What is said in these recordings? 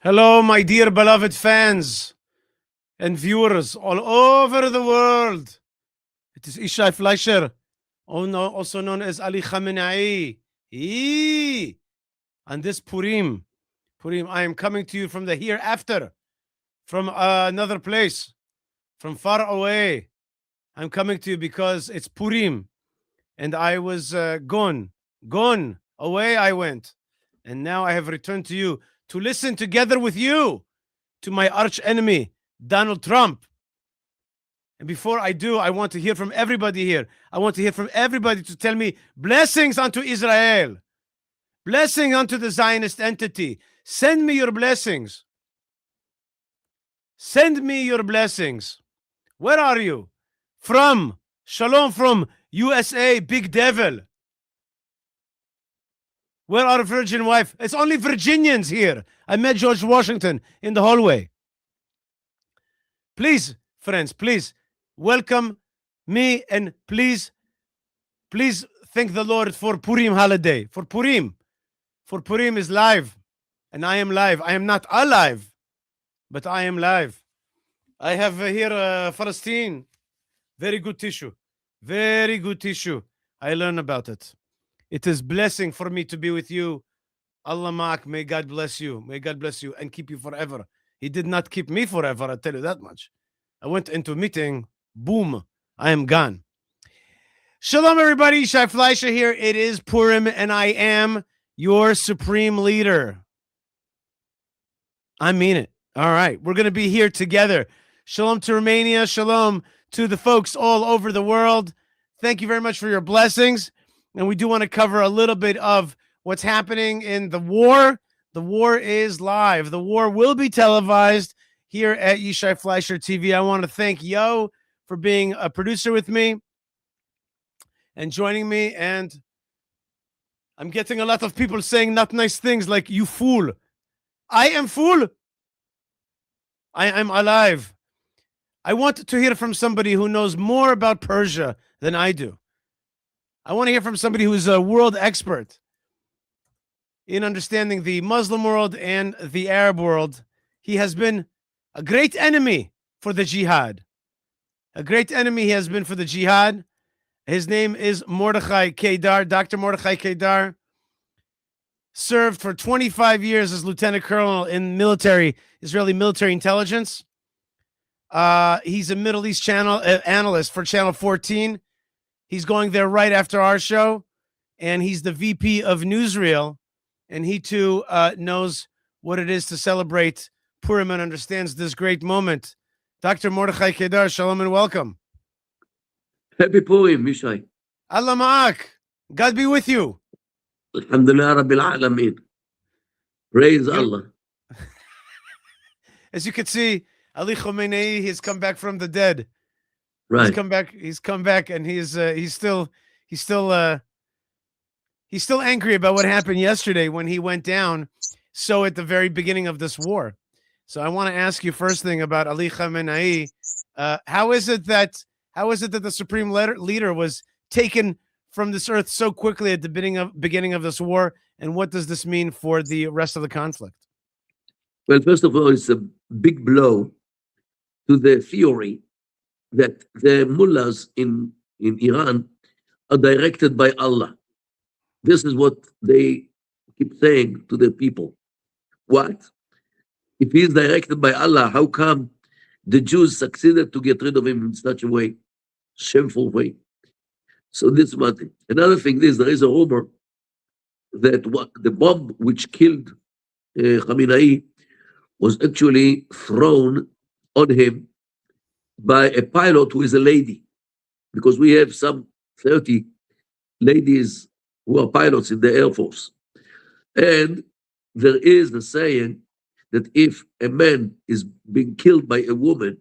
Hello, my dear beloved fans and viewers all over the world. It is Yishai Fleischer, also known as Ali Khamenei. On this Purim, I am coming to you from the hereafter, from another place, from far away. I'm coming to you because it's Purim, and I was gone, away I went. And now I have returned to you to listen together with you to my arch enemy, Donald Trump. And before I do, I want to hear from everybody here. I want to hear from everybody to tell me blessings unto Israel, blessing unto the Zionist entity. Send me your blessings. Send me your blessings. Where are you? From Shalom from USA, Big Devil. Where are Virgin Wife? It's only Virginians here. I met George Washington in the hallway. Please, friends, please welcome me, and please thank the Lord for Purim holiday. For Purim is live, and I am live. I am not alive, but I am live. I have here Palestine. Very good tissue. Very good tissue. I learn about it. It is blessing for me to be with you. Allah ma'ak, may God bless you. May God bless you and keep you forever. He did not keep me forever, I'll tell you that much. I went into a meeting, boom, I am gone. Shalom, everybody. Yishai Fleischer here. It is Purim, and I am your supreme leader. I mean it. All right, we're going to be here together. Shalom to Romania. Shalom to the folks all over the world. Thank you very much for your blessings. And we do want to cover a little bit of what's happening in the war. The war is live. The war will be televised here at Yishai Fleischer TV. I want to thank Yo for being a producer with me and joining me. And I'm getting a lot of people saying not nice things like, you fool. I am fool. I am alive. I want to hear from somebody who knows more about Persia than I do. I want to hear from somebody who's a world expert in understanding the Muslim world and the Arab world. He has been a great enemy for the jihad. A great enemy he has been for the jihad. His name is Mordechai Kedar. Dr. Mordechai Kedar served for 25 years as lieutenant colonel in Israeli military intelligence. He's a Middle East channel analyst for Channel 14. He's going there right after our show, and he's the VP of Newsreel, and he too knows what it is to celebrate Purim and understands this great moment. Dr. Mordechai Kedar, shalom and welcome. Happy Purim, Yishai. Allah ma'ak. God be with you. Alhamdulillah Rabbil Alameen. Praise Allah. As you can see, Ali Khamenei has come back from the dead. Right. He's come back, and he's still angry about what happened yesterday when he went down. So at the very beginning of this war. So I want to ask you first thing about Ali Khamenei. How is it that the supreme leader was taken from this earth so quickly at the beginning of this war, and what does this mean for the rest of the conflict? Well, first of all, it's a big blow to the theory that the mullahs in Iran are directed by Allah. This is what they keep saying to the people. What? If he is directed by Allah, how come the Jews succeeded to get rid of him in such a way, shameful way? So this is one thing. Another thing is, there is a rumor that the bomb which killed Khamenei was actually thrown on him by a pilot who is a lady, because we have some 30 ladies who are pilots in the Air Force. And there is a saying that if a man is being killed by a woman,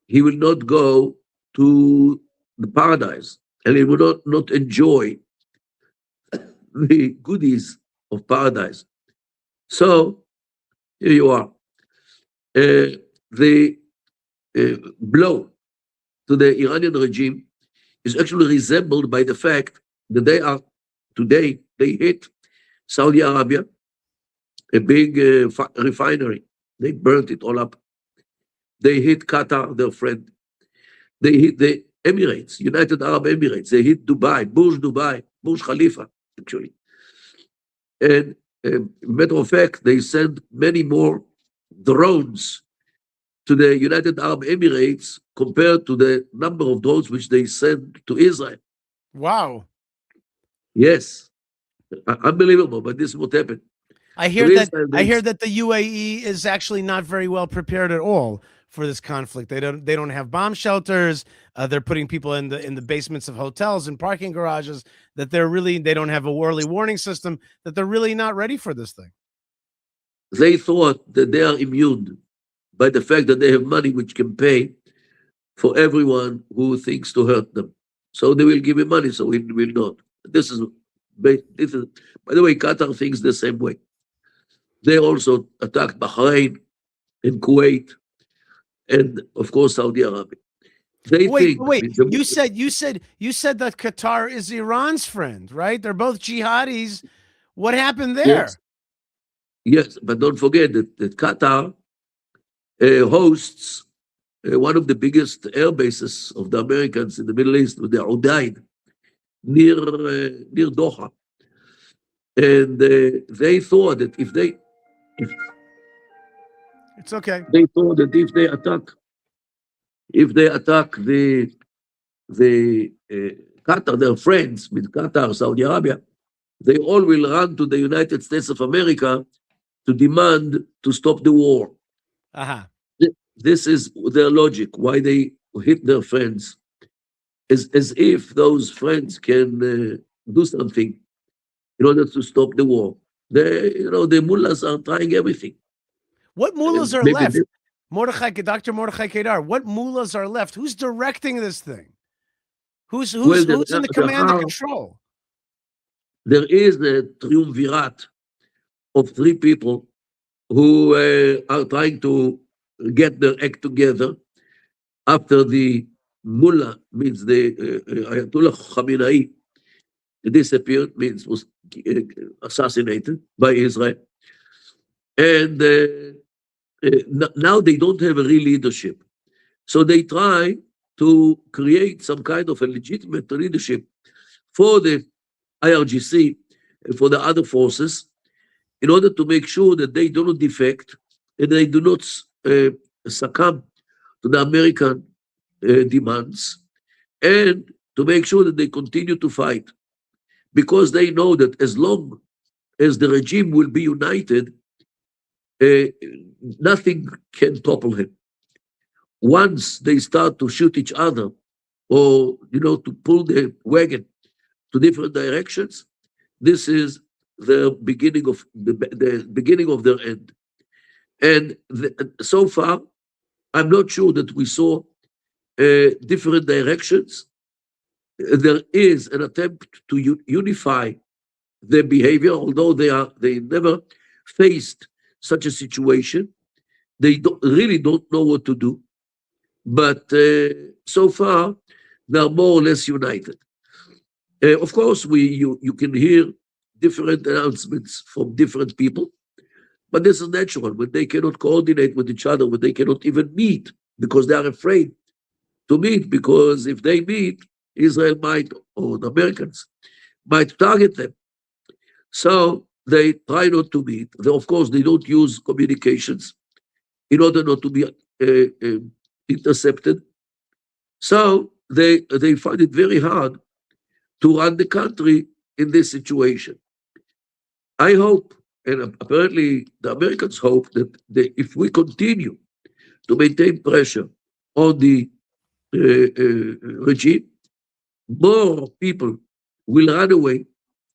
he will not go to the paradise, and he will not enjoy the goodies of paradise. So here you are. The blow to the Iranian regime is actually resembled by the fact that they hit Saudi Arabia, a big refinery. They burnt it all up. They hit Qatar, their friend. They hit the Emirates, United Arab Emirates. They hit Dubai, Burj Khalifa, actually. And matter of fact, they sent many more drones to the United Arab Emirates compared to the number of drones which they sent to Israel. Wow. Yes, unbelievable, but this is what happened. I hear that the UAE is actually not very well prepared at all for this conflict. They don't have bomb shelters. They're putting people in the basements of hotels and parking garages. That they don't have a early warning system. That they're really not ready for this thing. They thought that they are immune by the fact that they have money which can pay for everyone who thinks to hurt them. So they will give him money, so he will not. This is, by the way, Qatar thinks the same way. They also attacked Bahrain and Kuwait, and of course Saudi Arabia. Wait. You said that Qatar is Iran's friend, right? They're both jihadis. What happened there? Yes, but don't forget that Qatar hosts one of the biggest air bases of the Americans in the Middle East, with the Udaid, near Doha. And they thought that it's okay. They thought that if they attack the Qatar, their friends with Qatar, Saudi Arabia, they all will run to the United States of America to demand to stop the war. Uh-huh. This is their logic, why they hit their friends, as if those friends can do something in order to stop the war. The mullahs are trying everything. What mullahs are left? Dr. Mordechai Kedar, what mullahs are left? Who's directing this thing? Who's in the command and control? There is a triumvirate of three people who are trying to get their act together after the mullah, means the Ayatollah Khamenei, disappeared, means was assassinated by Israel. And now they don't have a real leadership. So they try to create some kind of a legitimate leadership for the IRGC and for the other forces in order to make sure that they do not defect and they do not succumb to the American demands, and to make sure that they continue to fight, because they know that as long as the regime will be united, nothing can topple him. Once they start to shoot each other, or to pull the wagon to different directions, this is the beginning of the beginning of their end. And so far, I'm not sure that we saw different directions. There is an attempt to unify their behavior, although they never faced such a situation. They really don't know what to do. But so far, they're more or less united. Of course, you can hear different announcements from different people, but this is natural when they cannot coordinate with each other, when they cannot even meet because they are afraid to meet, because if they meet, Israel might, or the Americans, might target them. So they try not to meet. Of course, they don't use communications in order not to be intercepted. So they find it very hard to run the country in this situation. I hope, and apparently the Americans hope, that if we continue to maintain pressure on the regime, more people will run away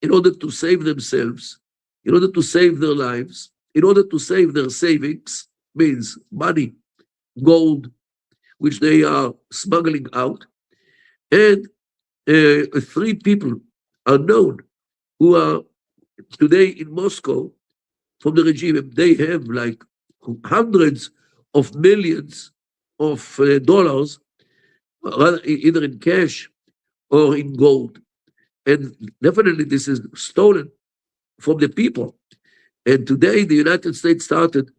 in order to save themselves, in order to save their lives, in order to save their savings, means money, gold, which they are smuggling out. And 3 people are known who are today in Moscow from the regime. They have like hundreds of millions of dollars, either in cash or in gold. And definitely this is stolen from the people. And today, the United States started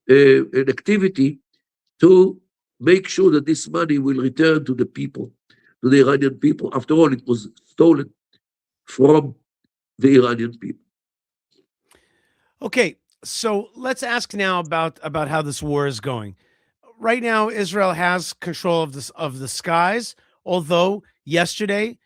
an activity to make sure that this money will return to the people, to the Iranian people. After all, it was stolen from the Iranian people. Okay, so let's ask now about how this war is going. Right now, Israel has control of the skies. Although yesterday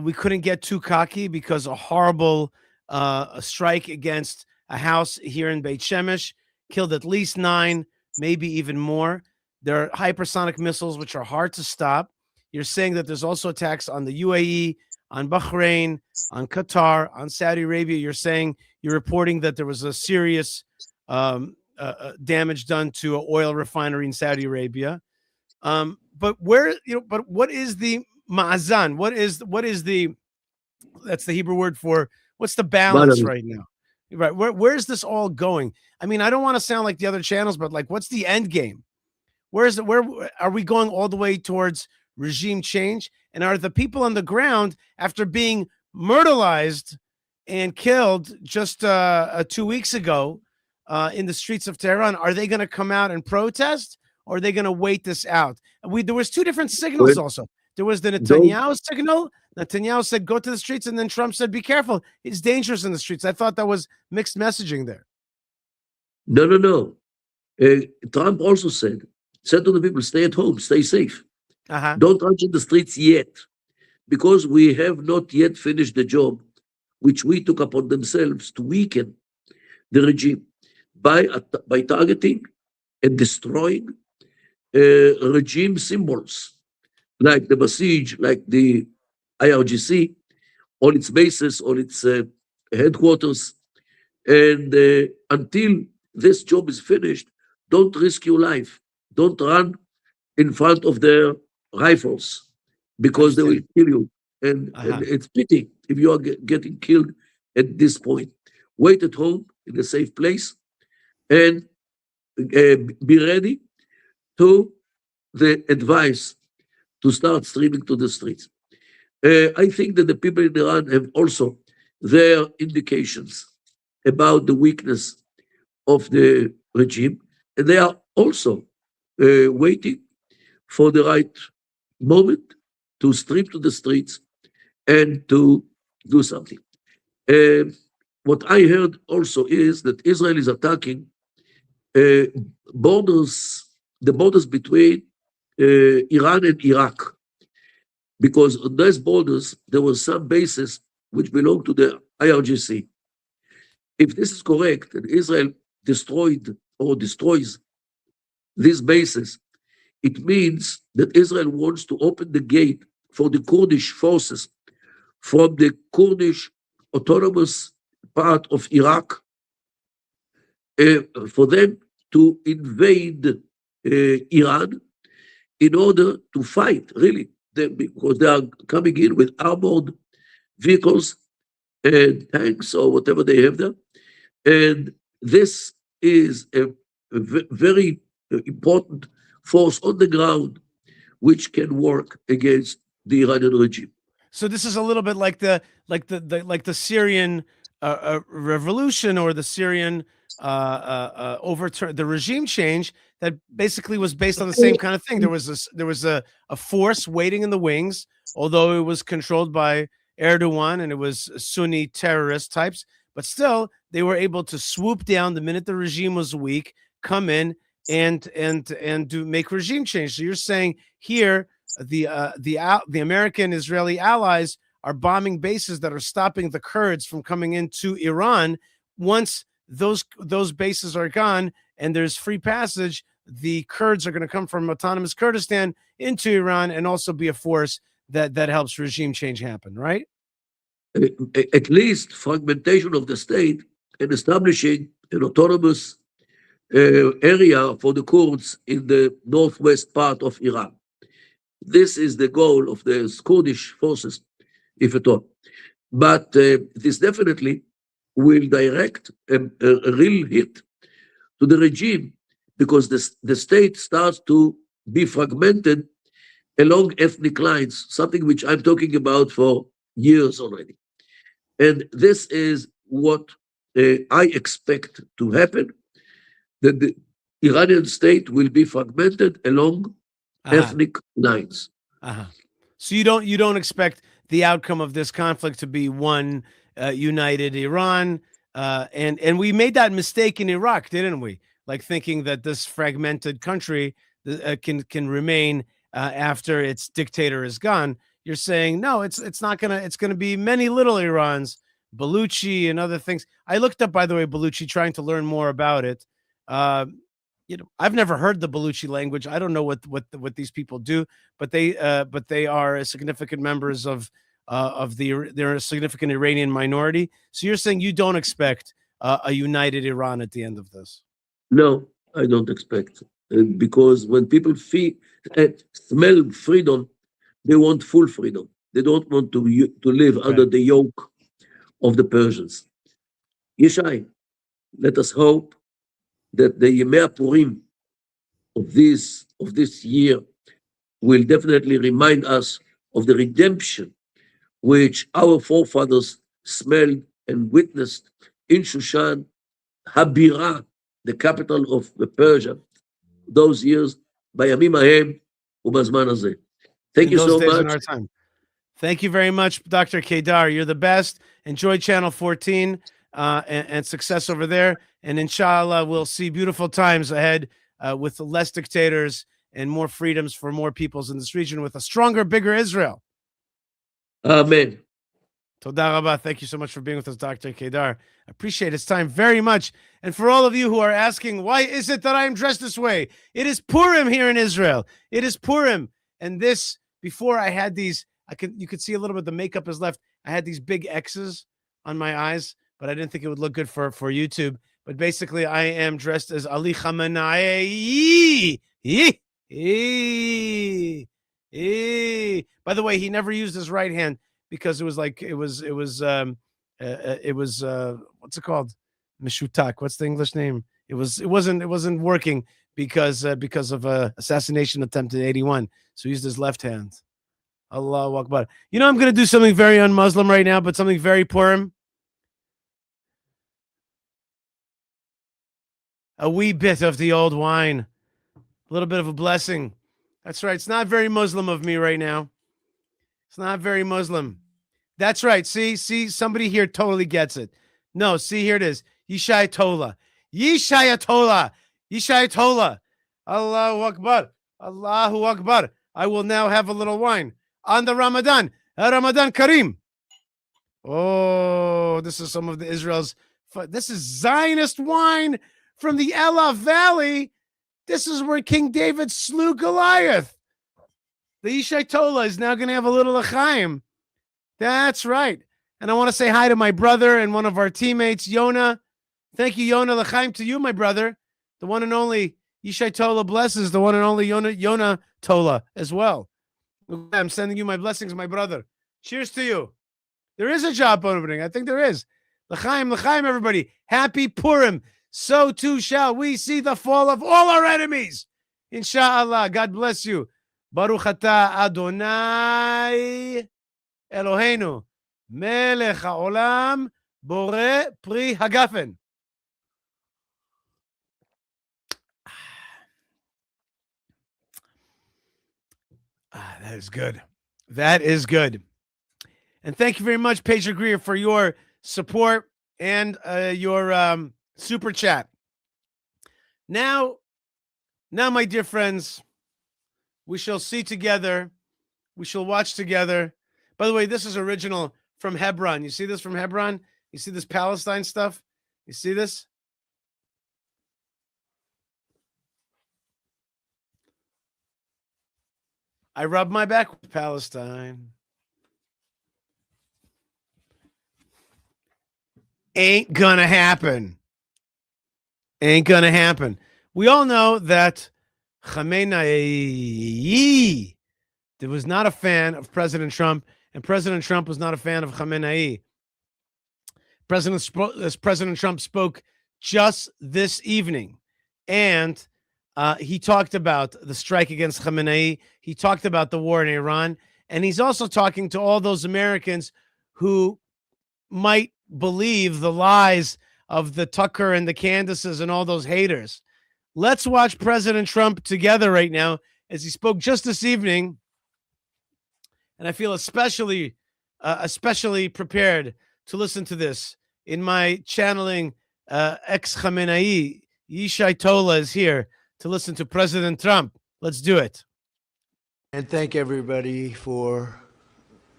we couldn't get too cocky because a horrible a strike against a house here in Beit Shemesh killed at least 9, maybe even more. There are hypersonic missiles which are hard to stop. You're saying that there's also attacks on the UAE, on Bahrain, on Qatar, on Saudi Arabia. You're reporting that there was a serious damage done to an oil refinery in Saudi Arabia. But what is the ma'azan? What is the that's the Hebrew word for what's the balance Balance. right now? Right. Where's this all going? I mean, I don't want to sound like the other channels, but like, what's the end game? Where are we going all the way towards regime change? And are the people on the ground, after being murderized and killed just 2 weeks ago in the streets of Tehran, are they going to come out and protest, or are they going to wait this out? There was 2 different signals Well, also. There was the don't, Netanyahu signal. Netanyahu said, go to the streets. And then Trump said, be careful. It's dangerous in the streets. I thought that was mixed messaging there. no. Trump also said to the people, stay at home, stay safe. Uh-huh. Don't rush in the streets yet, because we have not yet finished the job which we took upon themselves to weaken the regime by targeting and destroying regime symbols like the Basij, like the IRGC, all its bases, all its headquarters. And until this job is finished, don't risk your life. Don't run in front of their rifles, because they will kill you. And it's pity if you are getting killed at this point. Wait at home in a safe place and be ready to the advice to start streaming to the streets. I think that the people in Iran have also their indications about the weakness of the regime, and they are also waiting for the right moment to stream to the streets and to do something. What I heard also is that Israel is attacking the borders between Iran and Iraq, because on those borders there were some bases which belong to the IRGC. If this is correct, and Israel destroyed or destroys these bases, it means that Israel wants to open the gate for the Kurdish forces from the Kurdish autonomous part of Iraq, for them to invade Iran in order to fight, really, because they are coming in with armored vehicles and tanks or whatever they have there. And this is a very important force on the ground which can work against the Iranian regime. So this is a little bit like the Syrian revolution, or the Syrian overturn, the regime change that basically was based on the same kind of thing. There was a force waiting in the wings, although it was controlled by Erdogan and it was Sunni terrorist types, but still they were able to swoop down the minute the regime was weak, come in and make regime change. So you're saying here the American Israeli allies are bombing bases that are stopping the Kurds from coming into Iran. Once those bases are gone and there's free passage, the Kurds are going to come from autonomous Kurdistan into Iran and also be a force that helps regime change happen, right? At least fragmentation of the state and establishing an autonomous area for the Kurds in the northwest part of Iran. This is the goal of the Kurdish forces, if at all. But this definitely will direct a real hit to the regime, because the state starts to be fragmented along ethnic lines, something which I'm talking about for years already. And this is what I expect to happen, that the Iranian state will be fragmented along ethnic lines. So you don't expect the outcome of this conflict to be one united Iran, and we made that mistake in Iraq, didn't we? Like thinking that this fragmented country can remain after its dictator is gone. You're saying no, it's not gonna. It's gonna be many little Irans, Baluchi and other things. I looked up, by the way, Baluchi, trying to learn more about it. I've never heard the Baluchi language. I don't know what these people do, but they are significant members of they're a significant Iranian minority. So you're saying you don't expect a united Iran at the end of this? No, I don't expect, because when people smell freedom, they want full freedom. They don't want to live under the yoke of the Persians. Yishai, let us hope that the Yemei Purim of this year will definitely remind us of the redemption which our forefathers smelled and witnessed in Shushan, Habira, the capital of Persia, those years, Bayamim Hahem Ubazman Hazeh. Thank you so much. In our time. Thank you very much, Dr. Kedar. You're the best. Enjoy Channel 14 and success over there. And inshallah, we'll see beautiful times ahead with less dictators and more freedoms for more peoples in this region with a stronger, bigger Israel. Amen. Toda rabba. Thank you so much for being with us, Dr. Kedar. I appreciate his time very much. And for all of you who are asking, why is it that I am dressed this way? It is Purim here in Israel. It is Purim. And this, before I had these, you could see a little bit, the makeup is left. I had these big X's on my eyes, but I didn't think it would look good for YouTube. But basically, I am dressed as Ali Khamenei. By the way, he never used his right hand because it was what's it called? Mishutak. What's the English name? It wasn't working because of a assassination attempt in 81. So he used his left hand. Allahu Akbar. You know, I'm going to do something very un-Muslim right now, but something very Purim. A wee bit of the old wine. A little bit of a blessing. That's right. It's not very Muslim of me right now. It's not very Muslim. That's right. See, somebody here totally gets it. No, see, here it is. Yishai Tola. Yishai Tola. Yishai Tola. Allahu Akbar. Allahu Akbar. I will now have a little wine on the Ramadan. Ramadan Kareem. Oh, this is some of the Israel's. This is Zionist wine from the Elah Valley. This is where King David slew Goliath. The Yishai Tola is now going to have a little L'chaim. That's right. And I want to say hi to my brother and one of our teammates, Yona. Thank you, Yona. L'chaim to you, my brother. The one and only Yishai Tola blesses the one and only Yona Tola as well. I'm sending you my blessings, my brother. Cheers to you. There is a job opening. I think there is. L'chaim, L'chaim, everybody. Happy Purim. So too shall we see the fall of all our enemies. Inshallah. God bless you. Baruch atah Adonai Eloheinu melech haolam boreh pri hagafen. That is good. That is good. And thank you very much, Paige Greer, for your support and your super chat. Now, my dear friends, we shall see together. We shall watch together. By the way, this is original from Hebron. You see this from Hebron? You see this Palestine stuff? You see this? I rub my back with Palestine. Ain't gonna happen. Ain't gonna happen. We all know that Khamenei was not a fan of President Trump, and President Trump was not a fan of Khamenei. President Trump spoke just this evening, and he talked about the strike against Khamenei. He talked about the war in Iran, and he's also talking to all those Americans who might believe the lies of the Tucker and the Candaces and all those haters. Let's watch President Trump together right now as he spoke just this evening. And I feel especially prepared to listen to this in my channeling ex-Khamenei. Yishai Tola is here to listen to President Trump. Let's do it. And thank everybody for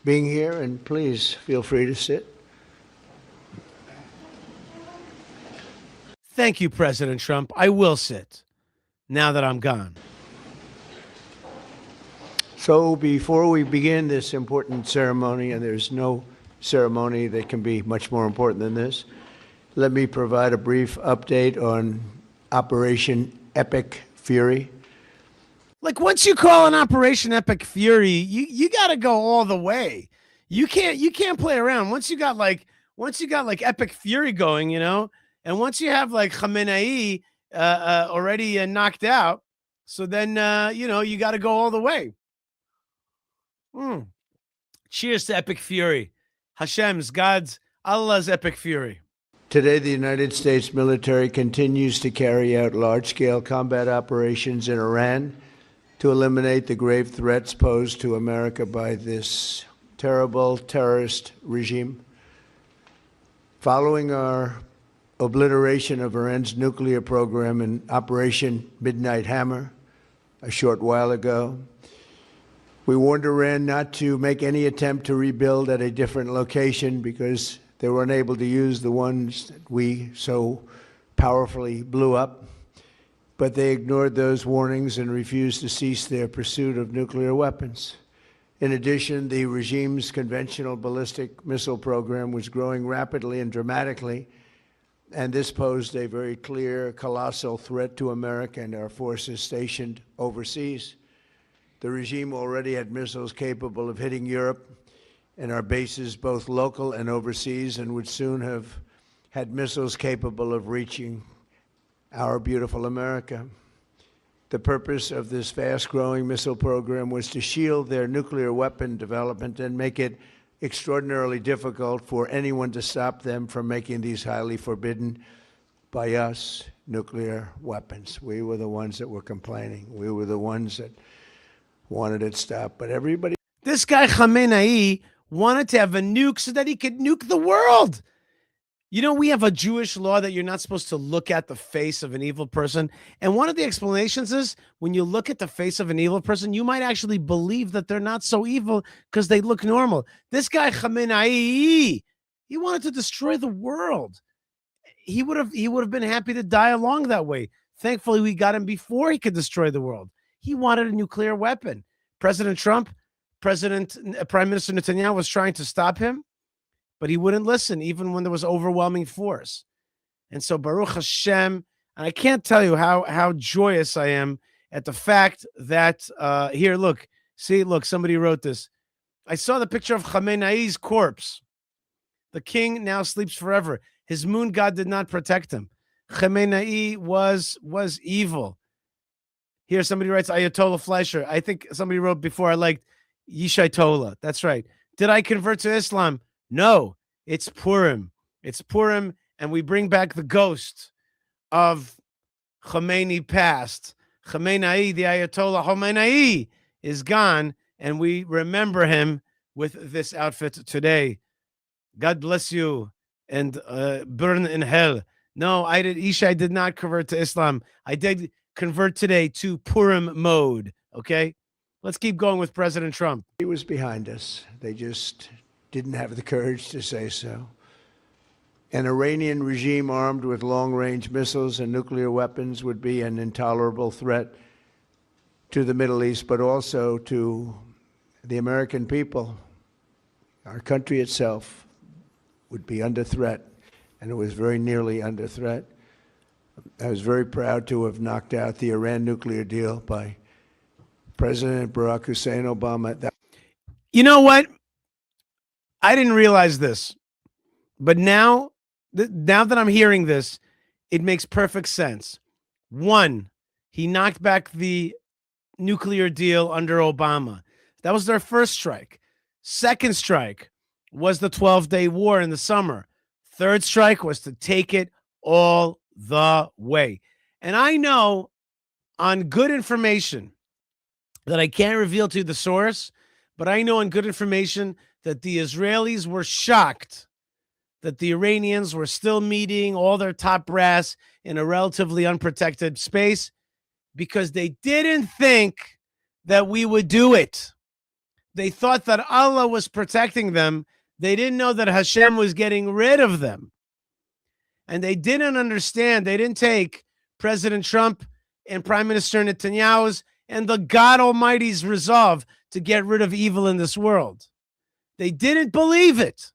being here, and please feel free to sit. Thank you, President Trump. I will sit now that I'm gone. So before we begin this important ceremony, and there's no ceremony that can be much more important than this, let me provide a brief update on Operation Epic Fury. Like, once you call an Operation Epic Fury, you got to go all the way. You can't play around. Once you got like Epic Fury going, and once you have like Khamenei already knocked out, so then you got to go all the way. Cheers to Epic Fury. Hashem's, God's, Allah's Epic Fury. Today, the United States military continues to carry out large-scale combat operations in Iran to eliminate the grave threats posed to America by this terrible terrorist regime. Following our obliteration of Iran's nuclear program in Operation Midnight Hammer a short while ago, we warned Iran not to make any attempt to rebuild at a different location because they were unable to use the ones that we so powerfully blew up. But they ignored those warnings and refused to cease their pursuit of nuclear weapons. In addition, the regime's conventional ballistic missile program was growing rapidly and dramatically, and this posed a very clear, colossal threat to America and our forces stationed overseas. The regime already had missiles capable of hitting Europe and our bases, both local and overseas, and would soon have had missiles capable of reaching our beautiful America. The purpose of this fast-growing missile program was to shield their nuclear weapon development and make it extraordinarily difficult for anyone to stop them from making these highly forbidden by us nuclear weapons. We were the ones that were complaining. We were the ones that wanted it stopped. But everybody... This guy Khamenei wanted to have a nuke so that he could nuke the world. We have a Jewish law that you're not supposed to look at the face of an evil person. And one of the explanations is when you look at the face of an evil person, you might actually believe that they're not so evil because they look normal. This guy Khamenei, he wanted to destroy the world. He would have been happy to die along that way. Thankfully, we got him before he could destroy the world. He wanted a nuclear weapon. President Trump, Prime Minister Netanyahu was trying to stop him, but he wouldn't listen, even when there was overwhelming force. And so Baruch Hashem, and I can't tell you how joyous I am at the fact that, here, look, somebody wrote this. I saw the picture of Khamenei's corpse. The king now sleeps forever. His moon god did not protect him. Khamenei was evil. Here, somebody writes Ayatollah Fleischer. I think somebody wrote before I liked Yishai Tola. That's right. Did I convert to Islam? No, it's Purim. It's Purim, and we bring back the ghost of Khamenei past. Khamenei, the Ayatollah Khamenei, is gone, and we remember him with this outfit today. God bless you, and burn in hell. No, Yishai did not convert to Islam. I did convert today to Purim mode, okay? Let's keep going with President Trump. He was behind us. They just didn't have the courage to say so. An Iranian regime armed with long-range missiles and nuclear weapons would be an intolerable threat to the Middle East, but also to the American people. Our country itself would be under threat, and it was very nearly under threat. I was very proud to have knocked out the Iran nuclear deal by President Barack Hussein Obama. You know what? I didn't realize this, but now that I'm hearing this, it makes perfect sense. One, he knocked back the nuclear deal under Obama. That was their first strike. Second strike was the 12-day war in the summer. Third strike was to take it all the way. And I know on good information that I can't reveal to you the source, but I know on good information that the Israelis were shocked that the Iranians were still meeting all their top brass in a relatively unprotected space because they didn't think that we would do it. They thought that Allah was protecting them. They didn't know that Hashem was getting rid of them. And they didn't understand. They didn't take President Trump and Prime Minister Netanyahu's and the God Almighty's resolve to get rid of evil in this world. They didn't believe it.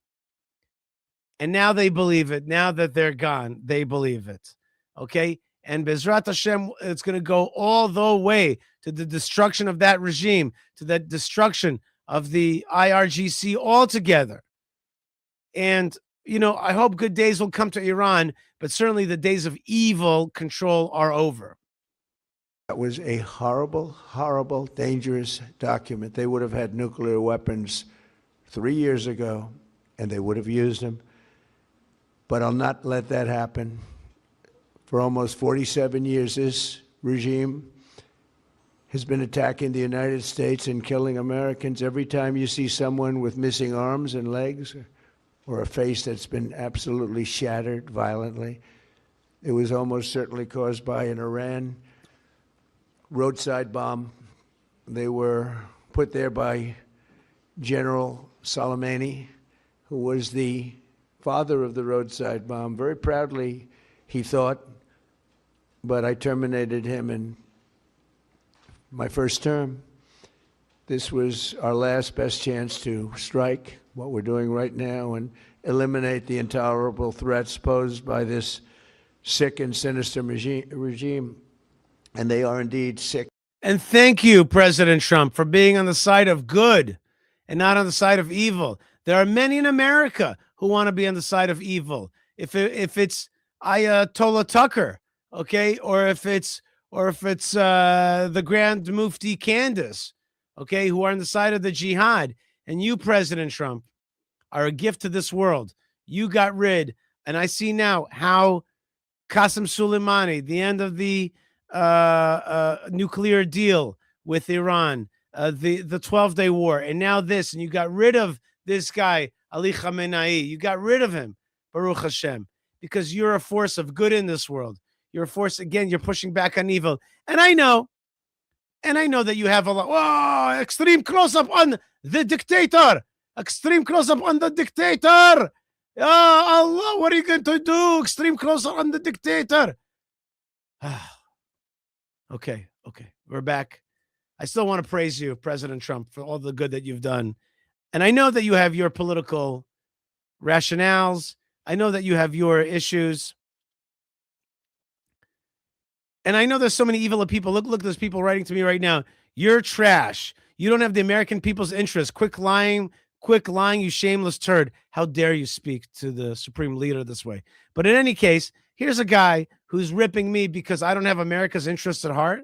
And now they believe it. Now that they're gone, they believe it. Okay? And Bezrat Hashem, it's going to go all the way to the destruction of that regime, to the destruction of the IRGC altogether. And, you know, I hope good days will come to Iran, but certainly the days of evil control are over. That was a horrible, horrible, dangerous document. They would have had nuclear weapons 3 years ago, and they would have used them. But I'll not let that happen. For almost 47 years, this regime has been attacking the United States and killing Americans. Every time you see someone with missing arms and legs or a face that's been absolutely shattered violently, it was almost certainly caused by an Iran roadside bomb. They were put there by General Soleimani, who was the father of the roadside bomb. Very proudly, he thought, but I terminated him in my first term. This was our last best chance to strike what we're doing right now and eliminate the intolerable threats posed by this sick and sinister regime. And they are indeed sick. And thank you, President Trump, for being on the side of good and not on the side of evil. There are many in America who want to be on the side of evil. If it's Ayatollah Tucker, okay, or if it's the Grand Mufti Candace, okay, who are on the side of the jihad, and you, President Trump, are a gift to this world. You got rid, and I see now how Qasem Soleimani, the end of the nuclear deal with Iran, the 12-day war, and now this, and you got rid of this guy, Ali Khamenei. You got rid of him, Baruch Hashem, because you're a force of good in this world. You're a force, again, you're pushing back on evil. And I know that you have a lot. Oh, extreme close-up on the dictator. Extreme close-up on the dictator. Oh, Allah, what are you going to do? Extreme close-up on the dictator. Okay. We're back. I still want to praise you, President Trump, for all the good that you've done. And I know that you have your political rationales. I know that you have your issues. And I know there's so many evil people. Look, there's people writing to me right now. You're trash. You don't have the American people's interest. Quick lying, you shameless turd. How dare you speak to the supreme leader this way? But in any case, here's a guy who's ripping me because I don't have America's interests at heart.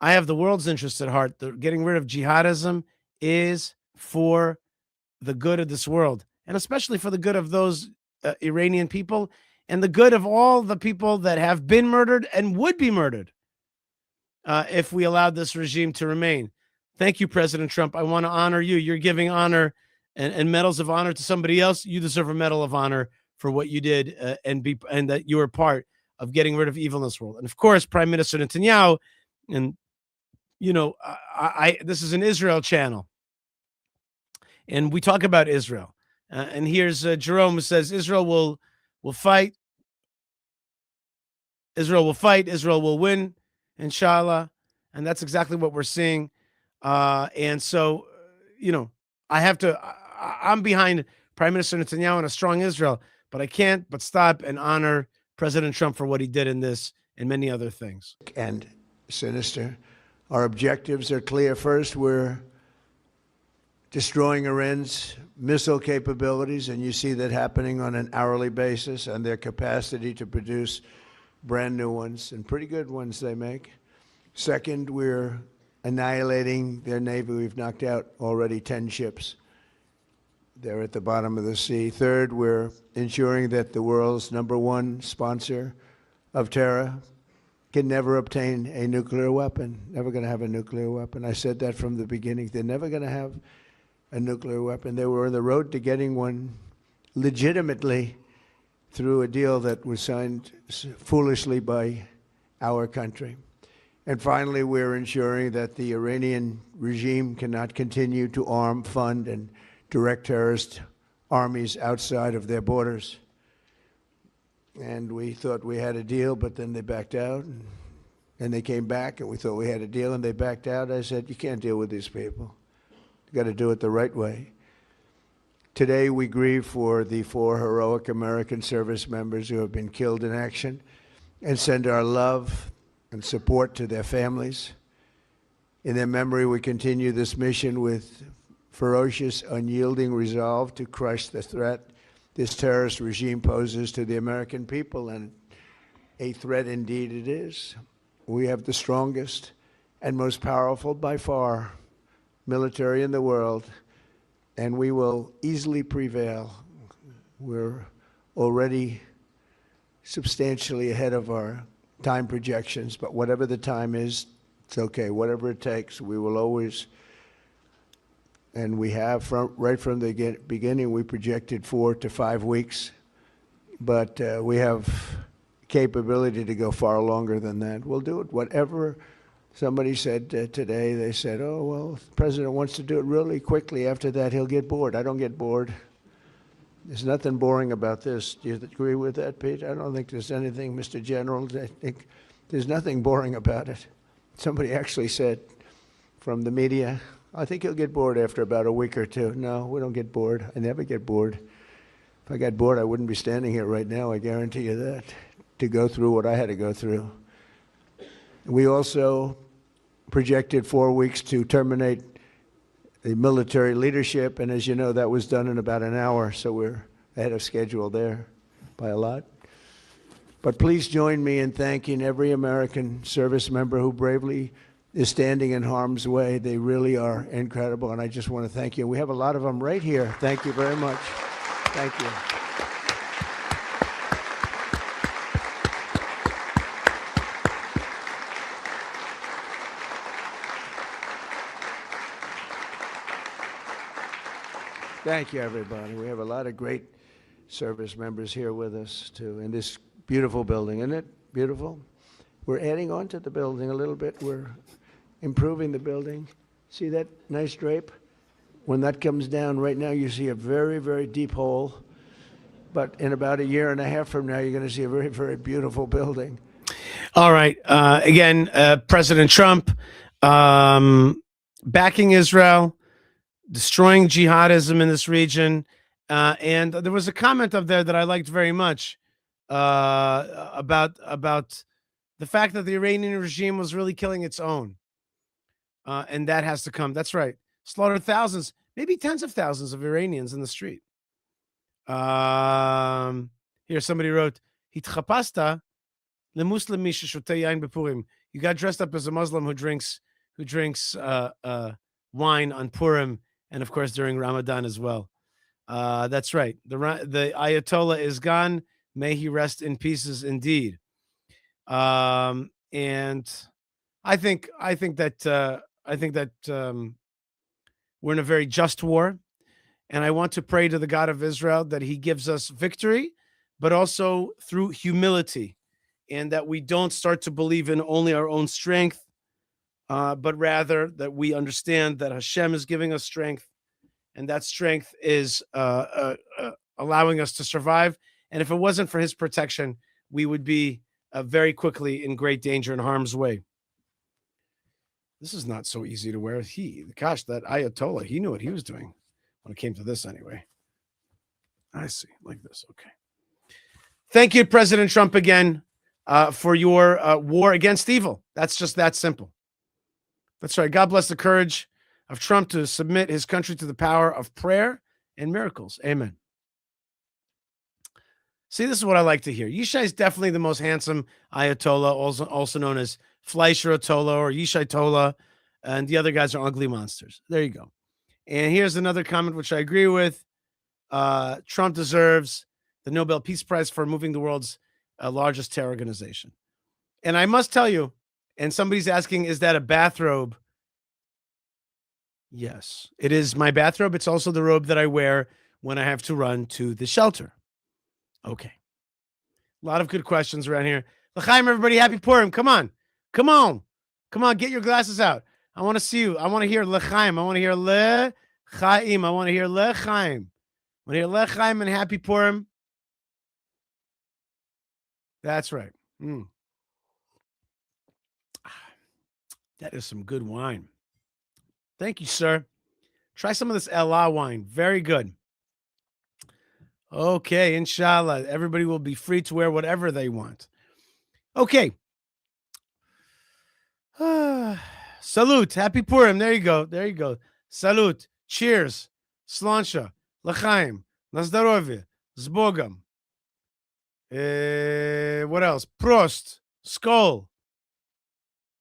I have the world's interests at heart. Getting rid of jihadism is for the good of this world, and especially for the good of those Iranian people and the good of all the people that have been murdered and would be murdered if we allowed this regime to remain. Thank you, President Trump. I want to honor you. You're giving honor and medals of honor to somebody else. You deserve a medal of honor for what you did and that you were part of getting rid of evil in this world. And of course, Prime Minister Netanyahu, and you know, this is an Israel channel, and we talk about Israel. And here's Jerome, who says Israel will fight. Israel will fight. Israel will win, inshallah. And that's exactly what we're seeing. And so, you know, I'm behind Prime Minister Netanyahu and a strong Israel, but I can't but stop and honor President Trump for what he did in this and many other things. And sinister. Our objectives are clear. First, we're destroying Iran's missile capabilities, and you see that happening on an hourly basis, and their capacity to produce brand new ones, and pretty good ones they make. Second, we're annihilating their navy. We've knocked out already 10 ships. They're at the bottom of the sea. Third, we're ensuring that the world's #1 sponsor of terror can never obtain a nuclear weapon, never going to have a nuclear weapon. I said that from the beginning. They're never going to have a nuclear weapon. They were on the road to getting one legitimately through a deal that was signed foolishly by our country. And finally, we're ensuring that the Iranian regime cannot continue to arm, fund, and direct terrorist armies outside of their borders. And we thought we had a deal, but then they backed out. And they came back, and we thought we had a deal, and they backed out. I said, you can't deal with these people. You got to do it the right way. Today, we grieve for the 4 heroic American service members who have been killed in action and send our love and support to their families. In their memory, we continue this mission with ferocious, unyielding resolve to crush the threat this terrorist regime poses to the American people, and a threat indeed it is. We have the strongest and most powerful, by far, military in the world, and we will easily prevail. We're already substantially ahead of our time projections, but whatever the time is, it's okay. Whatever it takes, we will always, and we have right from the beginning, we projected 4 to 5 weeks, but we have capability to go far longer than that. We'll do it. Whatever somebody said today, they said, oh, well, if the president wants to do it really quickly. After that, he'll get bored. I don't get bored. There's nothing boring about this. Do you agree with that, Pete? I don't think there's anything, Mr. General. I think there's nothing boring about it. Somebody actually said from the media, I think he'll get bored after about a week or two. No, we don't get bored. I never get bored. If I got bored, I wouldn't be standing here right now, I guarantee you that, to go through what I had to go through. We also projected 4 weeks to terminate the military leadership, and as you know, that was done in about an hour, so we're ahead of schedule there by a lot. But please join me in thanking every American service member who bravely is standing in harm's way. They really are incredible, and I just want to thank you. We have a lot of them right here. Thank you very much. Thank you. Thank you, everybody. We have a lot of great service members here with us, too, in this beautiful building. Isn't it beautiful? We're adding on to the building a little bit. We're improving the building. See that nice drape? When that comes down, right now you see a very, very deep hole. But in about a year and a half from now, you're going to see a very, very beautiful building. All right. Again, President Trump backing Israel, destroying jihadism in this region. And there was a comment up there that I liked very much about the fact that the Iranian regime was really killing its own. And that has to come. That's right. Slaughtered thousands, maybe tens of thousands of Iranians in the street. Here, somebody wrote, "Hitchapasta lemuslim mishashotei yain bepurim." You got dressed up as a Muslim who drinks wine on Purim, and of course during Ramadan as well. That's right. The Ayatollah is gone. May he rest in pieces, indeed. And I think that we're in a very just war. And I want to pray to the God of Israel that he gives us victory, but also through humility, and that we don't start to believe in only our own strength, but rather that we understand that Hashem is giving us strength, and that strength is allowing us to survive. And if it wasn't for his protection, we would be very quickly in great danger and harm's way. This is not so easy to wear. Gosh, that Ayatollah, he knew what he was doing. When it came to this anyway. I see, like this, okay. Thank you, President Trump, again, for your war against evil. That's just that simple. That's right. God bless the courage of Trump to submit his country to the power of prayer and miracles. Amen. See, this is what I like to hear. Yishai is definitely the most handsome Ayatollah, also known as Fleischer Ayatollah or Yishai Tola, and the other guys are ugly monsters. There you go. And here's another comment which I agree with. Trump deserves the Nobel Peace Prize for moving the world's largest terror organization. And I must tell you, and somebody's asking, is that a bathrobe? Yes, it is my bathrobe. It's also the robe that I wear when I have to run to the shelter. Okay. A lot of good questions around here. L'chaim, everybody. Happy Purim. Come on. Come on. Come on. Get your glasses out. I want to see you. I want to hear L'chaim. I want to hear L'chaim. I want to hear L'chaim. I want to hear L'chaim and Happy Purim. That's right. That is some good wine. Thank you, sir. Try some of this Elah wine. Very good. Okay, inshallah. Everybody will be free to wear whatever they want. Okay. Salute. Happy Purim. There you go. There you go. Salute. Cheers. Sláinte. L'chaim. Nazdarovie. Zbogam. What else? Prost. Skol.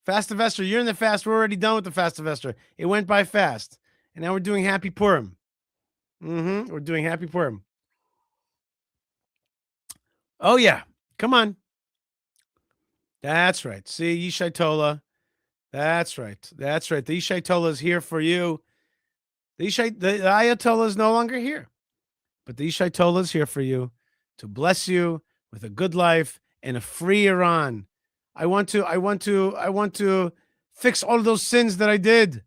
Fastivester. You're in the fast. We're already done with the Fastivester. It went by fast. And now we're doing Happy Purim. We're doing Happy Purim. Oh, yeah. Come on. That's right. See, Yishai Tola. That's right. That's right. The Yishai Tola is here for you. The Ayatollah is no longer here. But the Yishai Tola is here for you to bless you with a good life and a free Iran. I want to fix all those sins that I did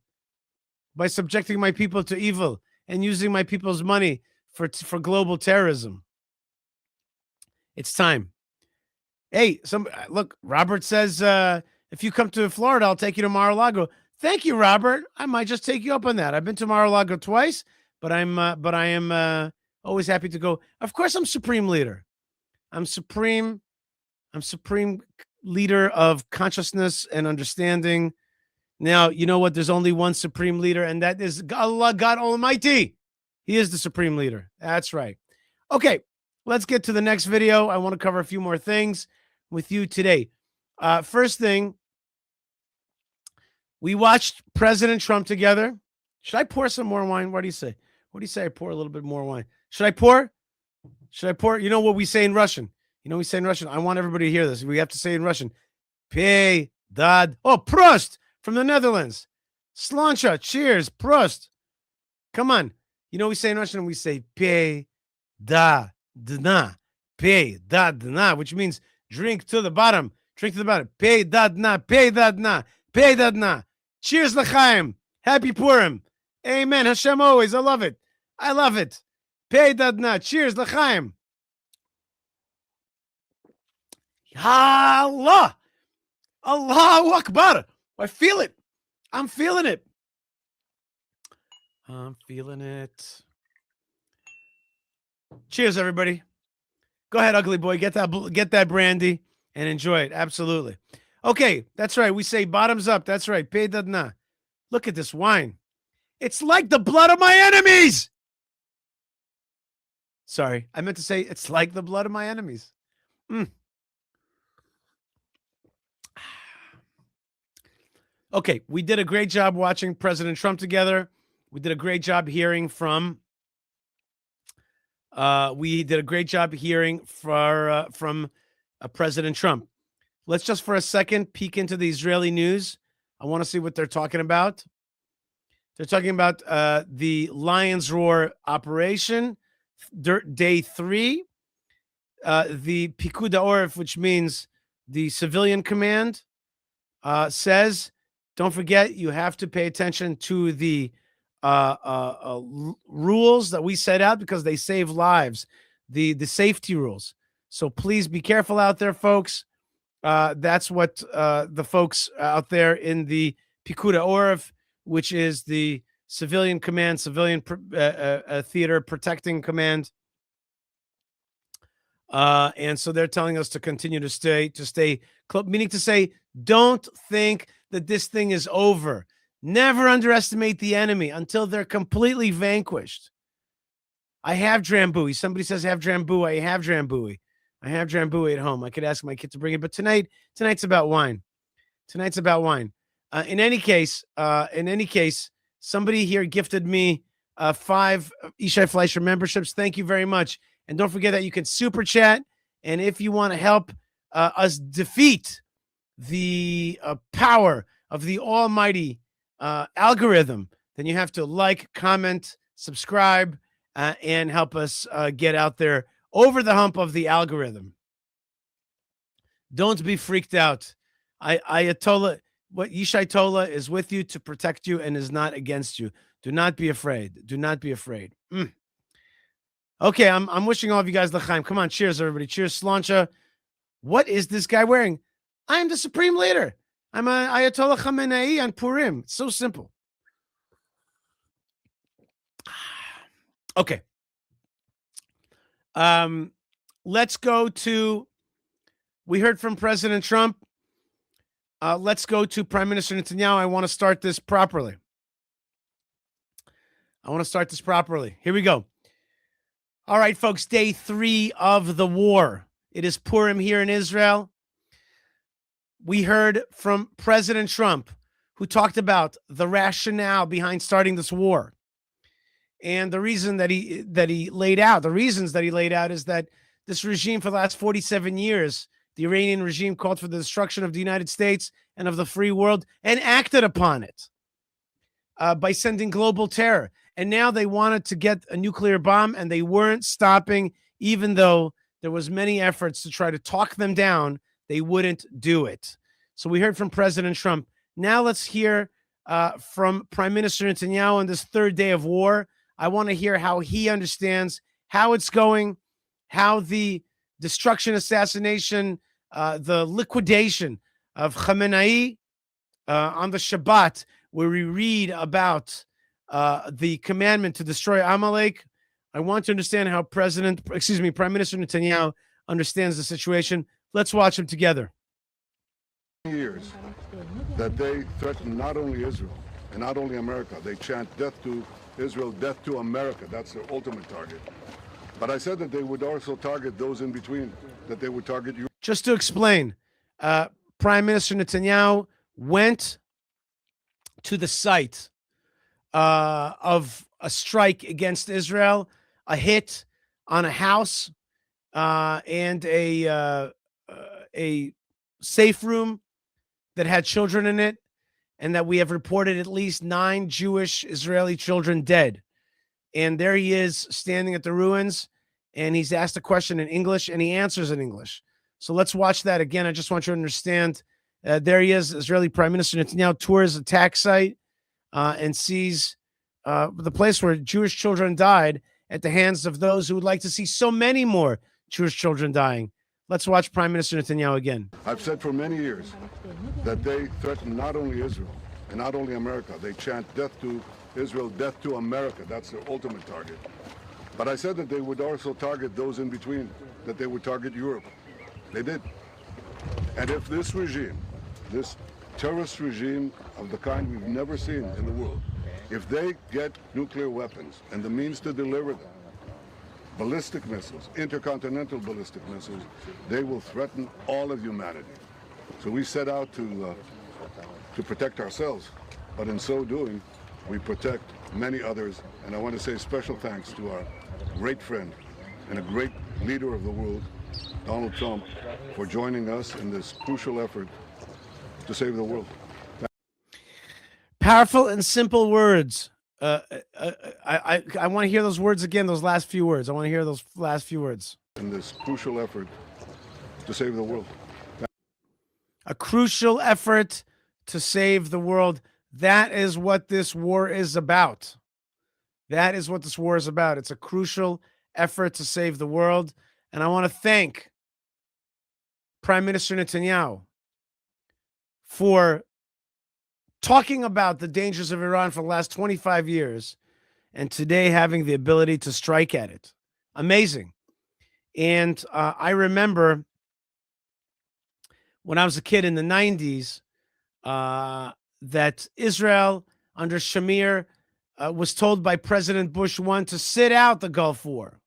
by subjecting my people to evil and using my people's money for global terrorism. It's time. Hey, look, Robert says, if you come to Florida, I'll take you to Mar-a-Lago. Thank you, Robert. I might just take you up on that. I've been to Mar-a-Lago twice, but I am always happy to go. Of course, I'm supreme leader. I'm supreme leader of consciousness and understanding. Now, you know what? There's only one supreme leader, and that is Allah, God Almighty. He is the supreme leader. That's right. Okay, let's get to the next video. I want to cover a few more things with you today. First thing, we watched President Trump together. Should I pour some more wine? What do you say? What do you say? I pour a little bit more wine. Should I pour? Should I pour? You know what we say in Russian? I want everybody to hear this. We have to say in Russian. Pay, dad. Oh, Prost from the Netherlands. Sláinte. Cheers. Prost. Come on. You know we say in Russian? We say pay, da, dna. Pay, da, dna, which means drink to the bottom. Drink to the bottom. Pay, da, dna. Pay, da, dna. Pay, da, dna. Cheers, l'chaim. Happy Purim. Amen. Hashem always. I love it. I love it. Pay, da, dna. Cheers, l'chaim. Allah. Allahu Akbar. I feel it. I'm feeling it. I'm feeling it. Cheers, everybody. Go ahead, ugly boy. Get that brandy and enjoy it. Absolutely. Okay, that's right. We say bottoms up. That's right. Pay dadna. Look at this wine. It's like the blood of my enemies. Sorry, I meant to say it's like the blood of my enemies. Okay, we did a great job watching President Trump together. We did a great job hearing from. We did a great job hearing from President Trump. Let's just for a second peek into the Israeli news. I want to see what they're talking about. They're talking about the Lion's Roar operation, day 3. The Pikud HaOref, which means the civilian command, says, don't forget, you have to pay attention to the rules that we set out because they save lives, the safety rules. So please be careful out there, folks. That's what the folks out there in the Pikud HaOref, which is the civilian command, civilian theater protecting command. And so they're telling us to continue to stay close, meaning to say, don't think that this thing is over. Never underestimate the enemy until they're completely vanquished. I have Drambuie. Somebody says I have Drambuie. I have Drambuie. I have Drambuie at home. I could ask my kid to bring it, but tonight's about wine. Tonight's about wine. In any case, somebody here gifted me 5 Yishai Fleischer memberships. Thank you very much. And don't forget that you can super chat. And if you want to help us defeat the power of the almighty algorithm, then you have to like, comment, subscribe, and help us get out there over the hump of the algorithm. Don't be freaked out. Ayatollah, what Yishai Tola is with you to protect you and is not against you. Do not be afraid. Do not be afraid. Okay, I'm wishing all of you guys l'chaim. Come on, cheers, everybody. Cheers, Slancha. What is this guy wearing? I am the supreme leader. I'm a Ayatollah Khamenei on Purim. It's so simple. Okay. Let's go to, we heard from President Trump. Let's go to Prime Minister Netanyahu. I want to start this properly. Here we go. All right, folks, day 3 of the war. It is Purim here in Israel. We heard from President Trump, who talked about the rationale behind starting this war. And the reason that he laid out, is that this regime for the last 47 years, the Iranian regime, called for the destruction of the United States and of the free world and acted upon it by sending global terror. And now they wanted to get a nuclear bomb, and they weren't stopping, even though there was many efforts to try to talk them down. They wouldn't do it. So we heard from President Trump. Now let's hear from Prime Minister Netanyahu on this 3rd day of war. I want to hear how he understands how it's going, how the destruction, assassination, the liquidation of Khamenei on the Shabbat, where we read about the commandment to destroy Amalek. I want to understand how Prime Minister Netanyahu understands the situation. Let's watch them together. Years that they threaten not only Israel and not only America. They chant death to Israel, death to America. That's their ultimate target. But I said that they would also target those in between, that they would target you. Just to explain, Prime Minister Netanyahu went to the site of a strike against Israel, a hit on a house and a safe room that had children in it, and that we have reported at least 9 Jewish Israeli children dead. And there he is standing at the ruins, and he's asked a question in English, and he answers in English. So let's watch that again. I just want you to understand. There he is, Israeli Prime Minister Netanyahu tours attack site and sees the place where Jewish children died at the hands of those who would like to see so many more Jewish children dying. Let's watch Prime Minister Netanyahu again. I've said for many years that they threaten not only Israel and not only America. They chant death to Israel, death to America. That's their ultimate target. But I said that they would also target those in between, that they would target Europe. They did. And if this regime, this terrorist regime of the kind we've never seen in the world, if they get nuclear weapons and the means to deliver them, ballistic missiles, intercontinental ballistic missiles, they will threaten all of humanity. So we set out to protect ourselves, but in so doing, we protect many others. And I want to say special thanks to our great friend and a great leader of the world, Donald Trump, for joining us in this crucial effort to save the world. Powerful and simple words. I want to hear those words again, those last few words. I want to hear those last few words. In this crucial effort to save the world. A crucial effort to save the world. That is what this war is about. It's a crucial effort to save the world. And I want to thank Prime Minister Netanyahu for talking about the dangers of Iran for the last 25 years and today having the ability to strike at it. Amazing. And I remember when I was a kid in the 90s that Israel under Shamir was told by President Bush 1 to sit out the Gulf War.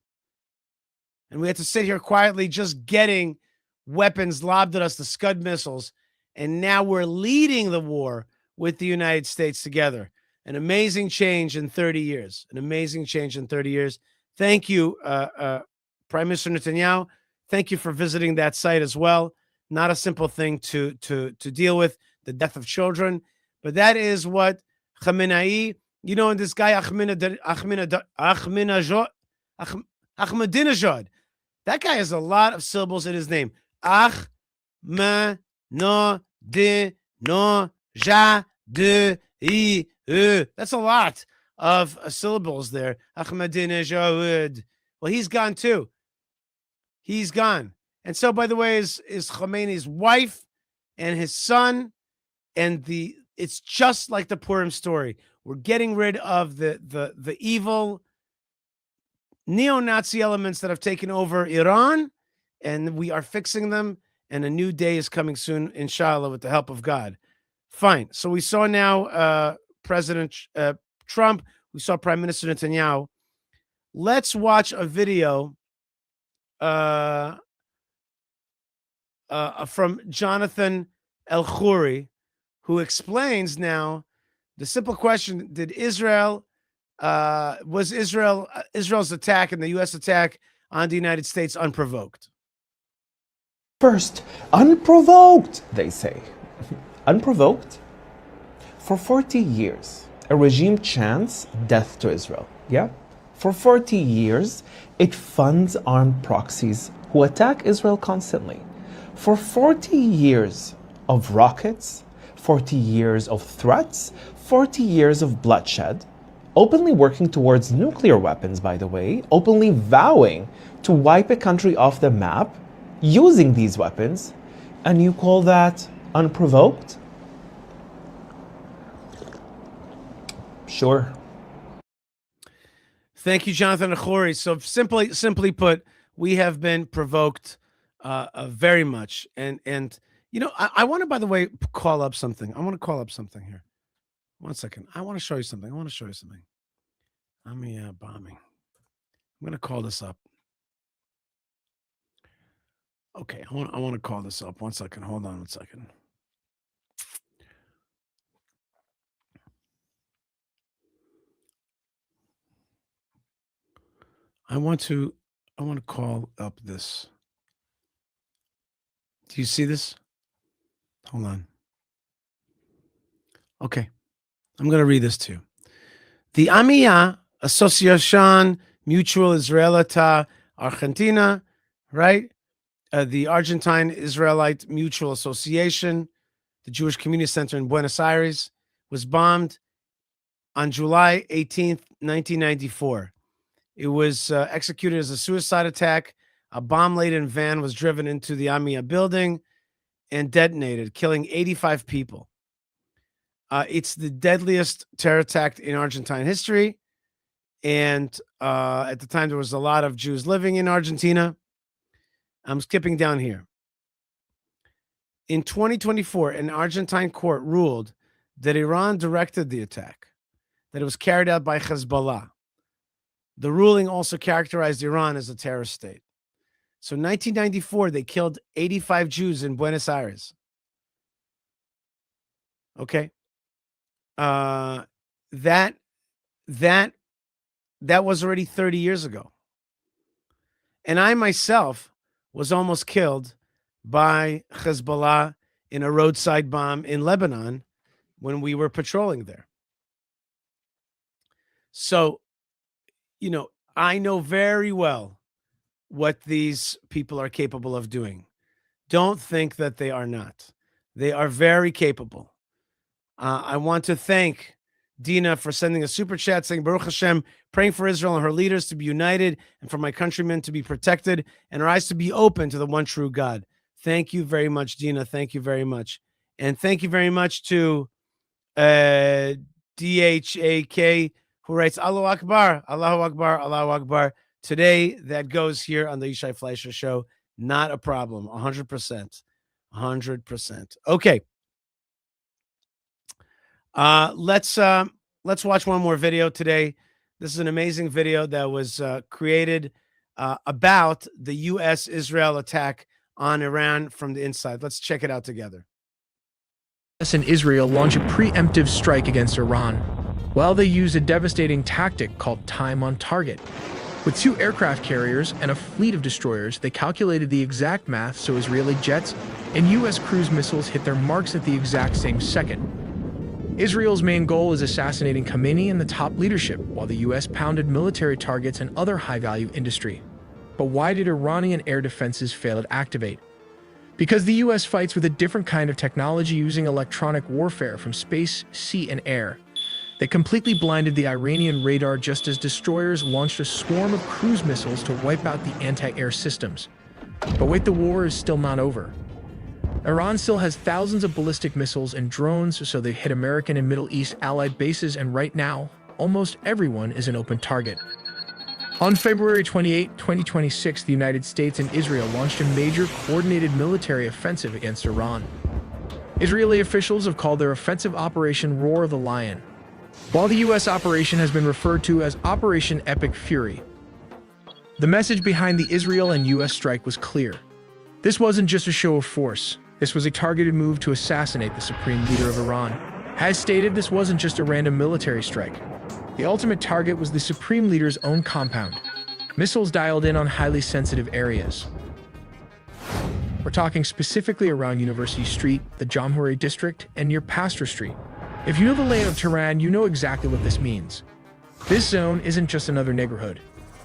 And we had to sit here quietly just getting weapons lobbed at us, the Scud missiles. And now we're leading the war with the United States together. An amazing change in 30 years. An amazing change in 30 years. Thank you, Prime Minister Netanyahu. Thank you for visiting that site as well. Not a simple thing to deal with, the death of children. But that is what Khamenei, you know, and this guy Ahmadinejad, that guy has a lot of syllables in his name. Ahmadinejad. That's a lot of syllables there. Ahmadinejad. Well, he's gone too. He's gone. And so, by the way, is Khamenei's wife and his son, and it's just like the Purim story. We're getting rid of the evil neo-Nazi elements that have taken over Iran, and we are fixing them, and a new day is coming soon, inshallah, with the help of God. Fine. So we saw now President Trump. We saw Prime Minister Netanyahu. Let's watch a video from Jonathan El-Khoury, who explains now the simple question: did was Israel's attack and the U.S. attack on the United States unprovoked? First, unprovoked, they say. Unprovoked? For 40 years, a regime chants death to Israel. Yeah? For 40 years, it funds armed proxies who attack Israel constantly. For 40 years of rockets, 40 years of threats, 40 years of bloodshed, openly working towards nuclear weapons, by the way, openly vowing to wipe a country off the map using these weapons, and you call that unprovoked? Sure. Thank you, Jonathan El-Khoury. So simply put, we have been provoked very much. And you know, I want to, by the way, call up something. I want to call up something here. 1 second. I want to show you something. Bombing. I'm going to call this up. Okay, I want to call this up. 1 second. Hold on 1 second. I want to call up this. Do you see this? Hold on. Okay. I'm going to read this to you. The AMIA, Asociación Mutual Israelita Argentina, right? The Argentine Israelite Mutual Association, the Jewish Community Center in Buenos Aires, was bombed on July 18th, 1994. It was executed as a suicide attack. A bomb-laden van was driven into the AMIA building and detonated, killing 85 people. It's the deadliest terror attack in Argentine history. And at the time, there was a lot of Jews living in Argentina. I'm skipping down here. In 2024, an Argentine court ruled that Iran directed the attack, that it was carried out by Hezbollah. The ruling also characterized Iran as a terrorist state. So in 1994, they killed 85 Jews in Buenos Aires. Okay. That was already 30 years ago. And I myself was almost killed by Hezbollah in a roadside bomb in Lebanon when we were patrolling there. So, you know, I know very well what these people are capable of doing. Don't think that they are not. They are very capable. I want to thank Dina for sending a super chat saying, Baruch Hashem, praying for Israel and her leaders to be united and for my countrymen to be protected and our eyes to be open to the one true God. Thank you very much, Dina. Thank you very much. And thank you very much to DHAK, who writes, Allahu Akbar, Allahu Akbar, Allahu Akbar. Today, that goes here on the Yishai Fleischer Show. Not a problem. 100%. 100%. Okay. Let's watch one more video today. This is an amazing video that was created about the U.S.-Israel attack on Iran from the inside. Let's check it out together. U.S. and Israel launch a preemptive strike against Iran. Well, they used a devastating tactic called time on target. With 2 aircraft carriers and a fleet of destroyers, they calculated the exact math so Israeli jets and U.S. cruise missiles hit their marks at the exact same second. Israel's main goal is assassinating Khamenei and the top leadership, while the U.S. pounded military targets and other high-value industry. But why did Iranian air defenses fail to activate? Because the U.S. fights with a different kind of technology using electronic warfare from space, sea, and air. They completely blinded the Iranian radar just as destroyers launched a swarm of cruise missiles to wipe out the anti-air systems. But wait, the war is still not over. Iran still has thousands of ballistic missiles and drones, so they hit American and Middle East allied bases, and right now, almost everyone is an open target. On February 28, 2026, the United States and Israel launched a major coordinated military offensive against Iran. Israeli officials have called their offensive Operation Roar the Lion, while the U.S. operation has been referred to as Operation Epic Fury. The message behind the Israel and U.S. strike was clear. This wasn't just a show of force. This was a targeted move to assassinate the supreme leader of Iran. As stated, this wasn't just a random military strike. The ultimate target was the supreme leader's own compound. Missiles dialed in on highly sensitive areas. We're talking specifically around University Street, the Jamhuri district, and near Pastor Street. If you know the layout of Tehran, you know exactly what this means. This zone isn't just another neighborhood.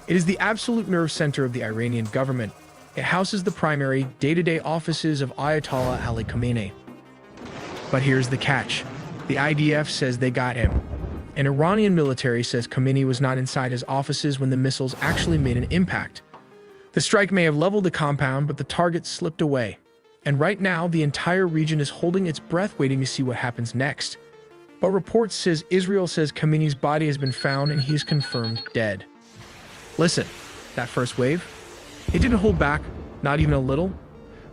It is the absolute nerve center of the Iranian government. It houses the primary, day-to-day offices of Ayatollah Ali Khamenei. But here's the catch. The IDF says they got him. An Iranian military says Khamenei was not inside his offices when the missiles actually made an impact. The strike may have leveled the compound, but the target slipped away. And right now, the entire region is holding its breath waiting to see what happens next. But reports says Israel says Khamenei's body has been found and he is confirmed dead. Listen, that first wave? It didn't hold back, not even a little.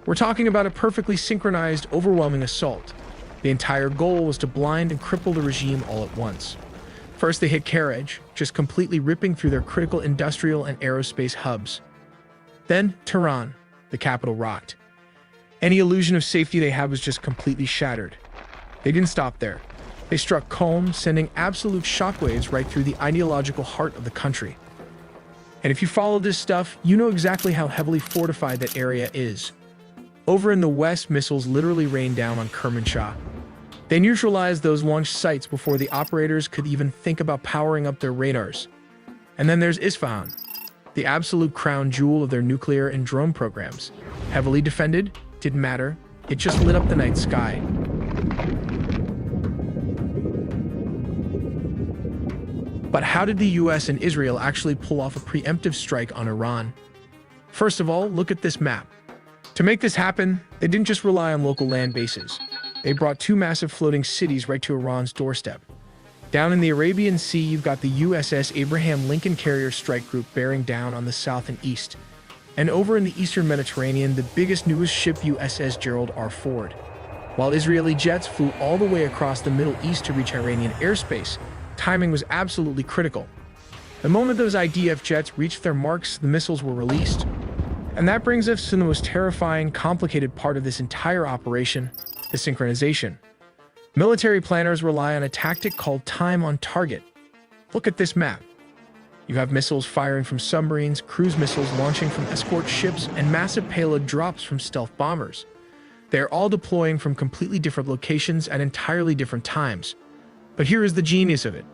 We're talking about a perfectly synchronized, overwhelming assault. The entire goal was to blind and cripple the regime all at once. First, they hit Karaj, just completely ripping through their critical industrial and aerospace hubs. Then, Tehran, the capital, rocked. Any illusion of safety they had was just completely shattered. They didn't stop there. They struck Qom, sending absolute shockwaves right through the ideological heart of the country. And if you follow this stuff, you know exactly how heavily fortified that area is. Over in the west, missiles literally rained down on Kermanshah. They neutralized those launch sites before the operators could even think about powering up their radars. And then there's Isfahan, the absolute crown jewel of their nuclear and drone programs. Heavily defended, didn't matter, it just lit up the night sky. But how did the US and Israel actually pull off a preemptive strike on Iran? First of all, look at this map. To make this happen, they didn't just rely on local land bases. They brought 2 massive floating cities right to Iran's doorstep. Down in the Arabian Sea, you've got the USS Abraham Lincoln Carrier Strike Group bearing down on the south and east. And over in the eastern Mediterranean, the biggest, newest ship, USS Gerald R. Ford. While Israeli jets flew all the way across the Middle East to reach Iranian airspace, timing was absolutely critical. The moment those IDF jets reached their marks, the missiles were released. And that brings us to the most terrifying, complicated part of this entire operation, the synchronization. Military planners rely on a tactic called time on target. Look at this map. You have missiles firing from submarines, cruise missiles launching from escort ships, and massive payload drops from stealth bombers. They are all deploying from completely different locations at entirely different times. But here is the genius of it.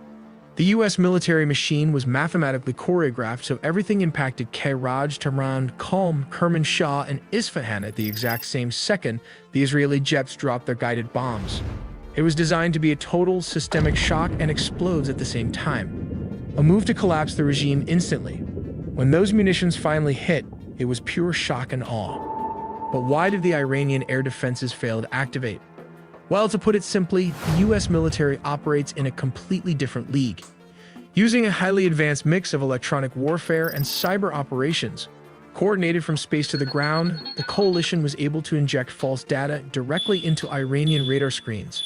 The US military machine was mathematically choreographed so everything impacted Karaj, Tehran, Qom, Kermanshah, and Isfahan at the exact same second the Israeli jets dropped their guided bombs. It was designed to be a total systemic shock and explodes at the same time. A move to collapse the regime instantly. When those munitions finally hit, it was pure shock and awe. But why did the Iranian air defenses fail to activate? Well, to put it simply, the US military operates in a completely different league. Using a highly advanced mix of electronic warfare and cyber operations, coordinated from space to the ground, the coalition was able to inject false data directly into Iranian radar screens.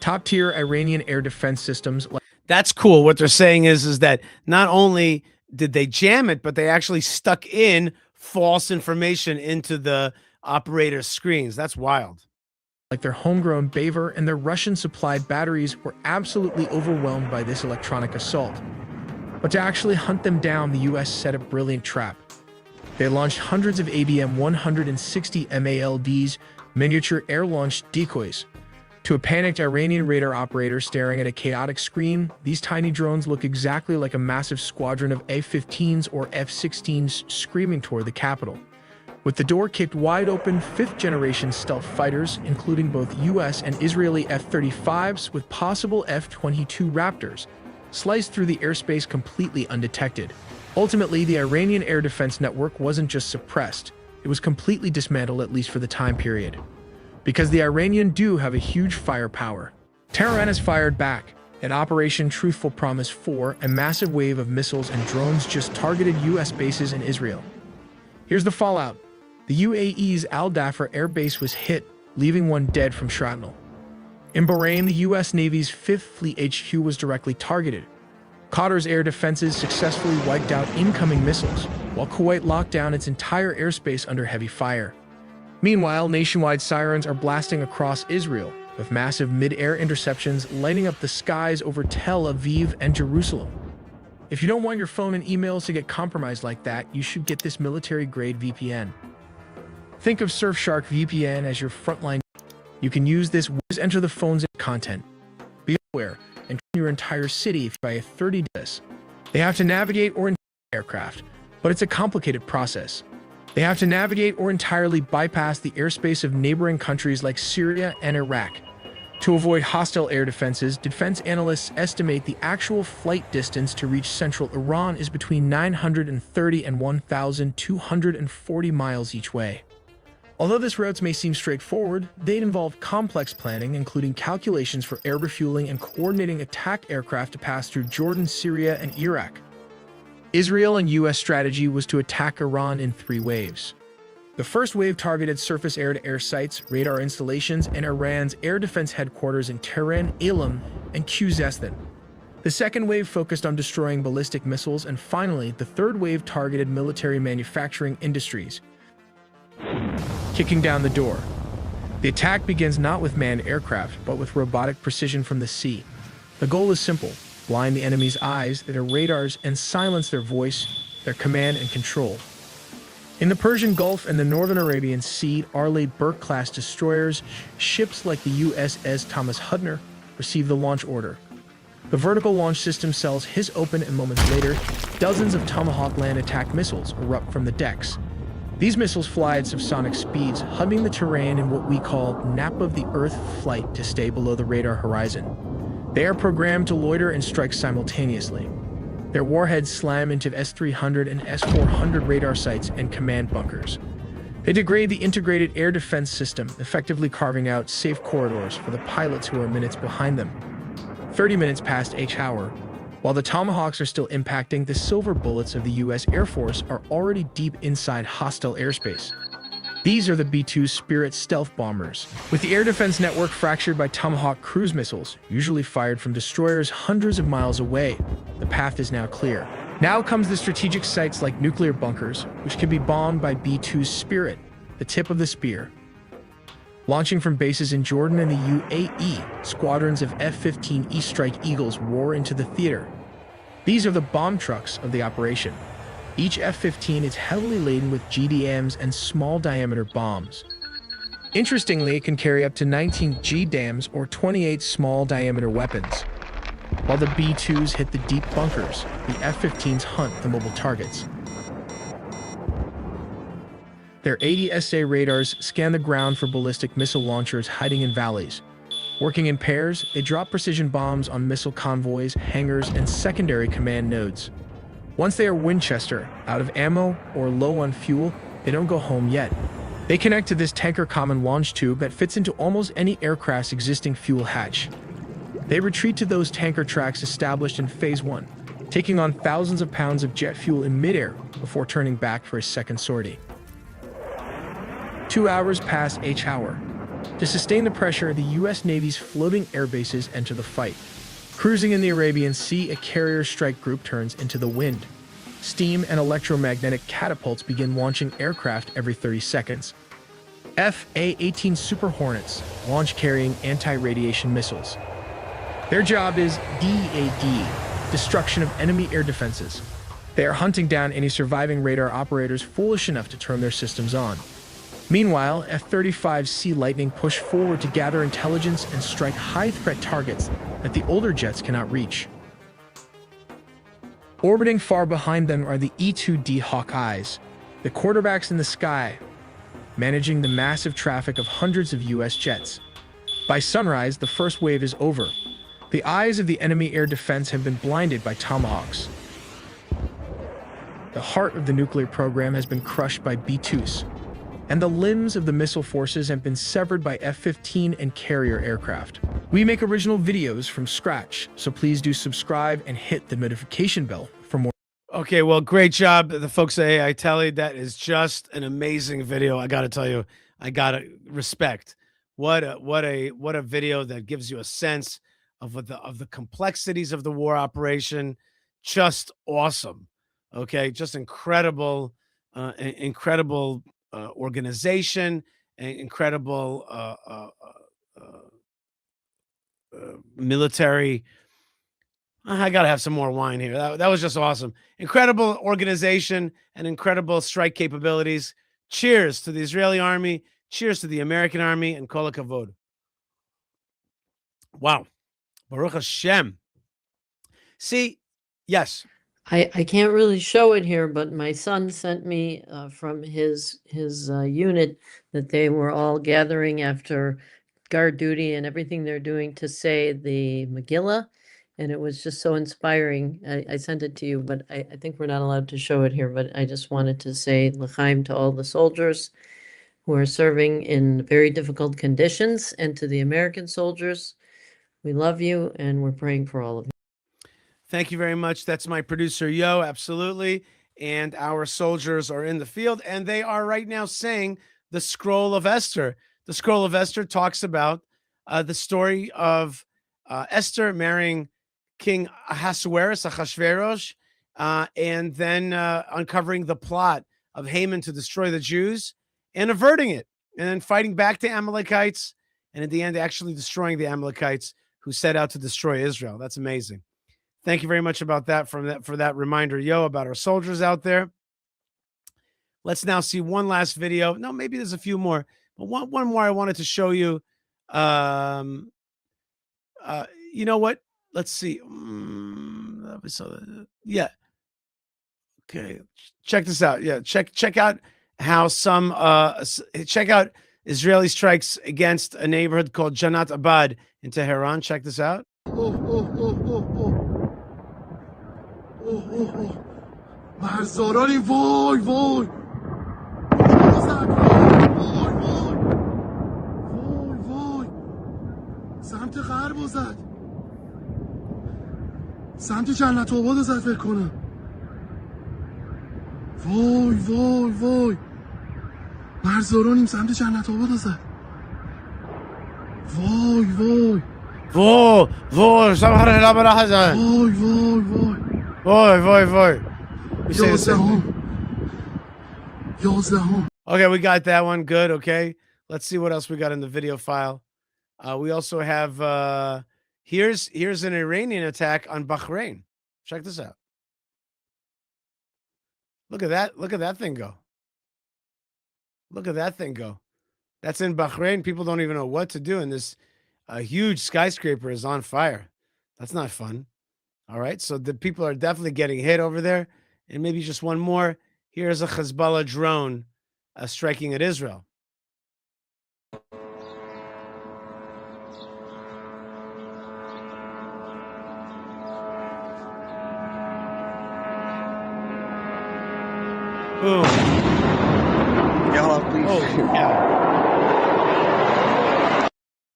Top-tier Iranian air defense systems like That's cool. What they're saying is that not only did they jam it, but they actually stuck in false information into the operator's screens. That's wild. like their homegrown Baver and their Russian-supplied batteries were absolutely overwhelmed by this electronic assault. But to actually hunt them down, the US set a brilliant trap. They launched hundreds of ABM-160 MALDs, miniature air-launched decoys. To a panicked Iranian radar operator staring at a chaotic screen, these tiny drones look exactly like a massive squadron of F-15s or F-16s screaming toward the capital. With the door kicked wide open, fifth-generation stealth fighters, including both US and Israeli F-35s with possible F-22 Raptors, sliced through the airspace completely undetected. Ultimately, the Iranian air defense network wasn't just suppressed, it was completely dismantled, at least for the time period. Because the Iranian do have a huge firepower. Tehran has fired back. In Operation Truthful Promise 4, a massive wave of missiles and drones just targeted US bases in Israel. Here's the fallout. The UAE's Al Dhafar air base was hit, leaving one dead from shrapnel. In Bahrain, the US Navy's 5th Fleet HQ was directly targeted. Qatar's air defenses successfully wiped out incoming missiles, while Kuwait locked down its entire airspace under heavy fire. Meanwhile, nationwide sirens are blasting across Israel, with massive mid-air interceptions lighting up the skies over Tel Aviv and Jerusalem. If you don't want your phone and emails to get compromised like that, you should get this military-grade VPN. Think of Surfshark VPN as your frontline. You can use this to enter the phone's content. Be aware and train your entire city if you buy a 30 days. They have to navigate or aircraft, but it's a complicated process. They have to navigate or entirely bypass the airspace of neighboring countries like Syria and Iraq. To avoid hostile air defenses, defense analysts estimate the actual flight distance to reach central Iran is between 930 and 1,240 miles each way. Although these routes may seem straightforward, they involve complex planning, including calculations for air refueling and coordinating attack aircraft to pass through Jordan, Syria, and Iraq. Israel and US strategy was to attack Iran in 3 waves. The first wave targeted surface air-to-air sites, radar installations, and Iran's air defense headquarters in Tehran, Elam, and Khuzestan. The second wave focused on destroying ballistic missiles, and finally, the third wave targeted military manufacturing industries. Kicking down the door. The attack begins not with manned aircraft, but with robotic precision from the sea. The goal is simple: blind the enemy's eyes, their radars, and silence their voice, their command and control. In the Persian Gulf and the Northern Arabian Sea, Arleigh Burke-class destroyers, ships like the USS Thomas Hudner, receive the launch order. The vertical launch system cells hiss open, and moments later, dozens of Tomahawk land attack missiles erupt from the decks. These missiles fly at subsonic speeds, humming the terrain in what we call nap-of-the-earth flight to stay below the radar horizon. They are programmed to loiter and strike simultaneously. Their warheads slam into S-300 and S-400 radar sites and command bunkers. They degrade the integrated air defense system, effectively carving out safe corridors for the pilots who are minutes behind them. 30 minutes past each hour, while the Tomahawks are still impacting, the silver bullets of the US Air Force are already deep inside hostile airspace. These are the B-2 Spirit stealth bombers. With the air defense network fractured by Tomahawk cruise missiles, usually fired from destroyers hundreds of miles away, the path is now clear. Now comes the strategic sites like nuclear bunkers, which can be bombed by B-2 Spirit, the tip of the spear. Launching from bases in Jordan and the UAE, squadrons of F-15E Strike Eagles roar into the theater. These are the bomb trucks of the operation. Each F-15 is heavily laden with GDAMs and small-diameter bombs. Interestingly, it can carry up to 19 GDAMs or 28 small-diameter weapons. While the B-2s hit the deep bunkers, the F-15s hunt the mobile targets. Their ADSA radars scan the ground for ballistic missile launchers hiding in valleys. Working in pairs, they drop precision bombs on missile convoys, hangars, and secondary command nodes. Once they are Winchester, out of ammo, or low on fuel, they don't go home yet. They connect to this tanker common launch tube that fits into almost any aircraft's existing fuel hatch. They retreat to those tanker tracks established in Phase 1, taking on thousands of pounds of jet fuel in midair before turning back for a second sortie. 2 hours past each hour. To sustain the pressure, the US Navy's floating air bases enter the fight. Cruising in the Arabian Sea, a carrier strike group turns into the wind. Steam and electromagnetic catapults begin launching aircraft every 30 seconds. F-A-18 Super Hornets, launch-carrying anti-radiation missiles. Their job is DAD, destruction of enemy air defenses. They are hunting down any surviving radar operators foolish enough to turn their systems on. Meanwhile, F-35C Lightning push forward to gather intelligence and strike high-threat targets that the older jets cannot reach. Orbiting far behind them are the E-2D Hawkeyes, the quarterbacks in the sky, managing the massive traffic of hundreds of U.S. jets. By sunrise, the first wave is over. The eyes of the enemy air defense have been blinded by Tomahawks. The heart of the nuclear program has been crushed by B-2s, and the limbs of the missile forces have been severed by F-15 and carrier aircraft. We make original videos from scratch, so please do subscribe and hit the notification bell for more. Okay, well, great job, the folks at AI Tele. That is just an amazing video. I got to tell you, I got to respect. What a video that gives you a sense of what the complexities of the war operation. Just awesome. Okay, just incredible, incredible organization, incredible military. I got to have some more wine here. That was just awesome. Incredible organization and incredible strike capabilities. Cheers to the Israeli army. Cheers to the American army, and kol hakavod. Wow. Baruch Hashem. See, yes. I can't really show it here, but my son sent me from his unit that they were all gathering after guard duty and everything they're doing to say the Megillah, and it was just so inspiring. I sent it to you, but I think we're not allowed to show it here, but I just wanted to say l'chaim to all the soldiers who are serving in very difficult conditions, and to the American soldiers, we love you, and we're praying for all of you. Thank you very much. That's my producer, Yo. Absolutely. And our soldiers are in the field, and they are right now saying the Scroll of Esther. The Scroll of Esther talks about the story of Esther marrying King Ahasuerus, and then uncovering the plot of Haman to destroy the Jews and averting it, and then fighting back the Amalekites, and at the end, actually destroying the Amalekites who set out to destroy Israel. That's amazing. Thank you very much about that for that reminder, Yo, about our soldiers out there. Let's now see one last video. No, maybe there's a few more, but one more I wanted to show you. You know what? Let's see. Yeah. Okay. Check this out. Yeah. Check out how check out Israeli strikes against a neighborhood called Janat Abad in Tehran. Check this out. مرزارانی وای وای وای سمت غرب زد سمت جنت آباد زد فکر کنم وای وای وای مرزارانیم سمت جنت آباد زد وای وای وای وای وای وای Voy. Okay, we got that one. Good. Okay. Let's see what else we got in the video file. We also have here's an Iranian attack on Bahrain. Check this out. Look at that. Look at that thing go. Look at that thing go. That's in Bahrain. People don't even know what to do, and this huge skyscraper is on fire. That's not fun. All right, so the people are definitely getting hit over there. And maybe just one more. Here's a Hezbollah drone striking at Israel. Boom. Holy cow.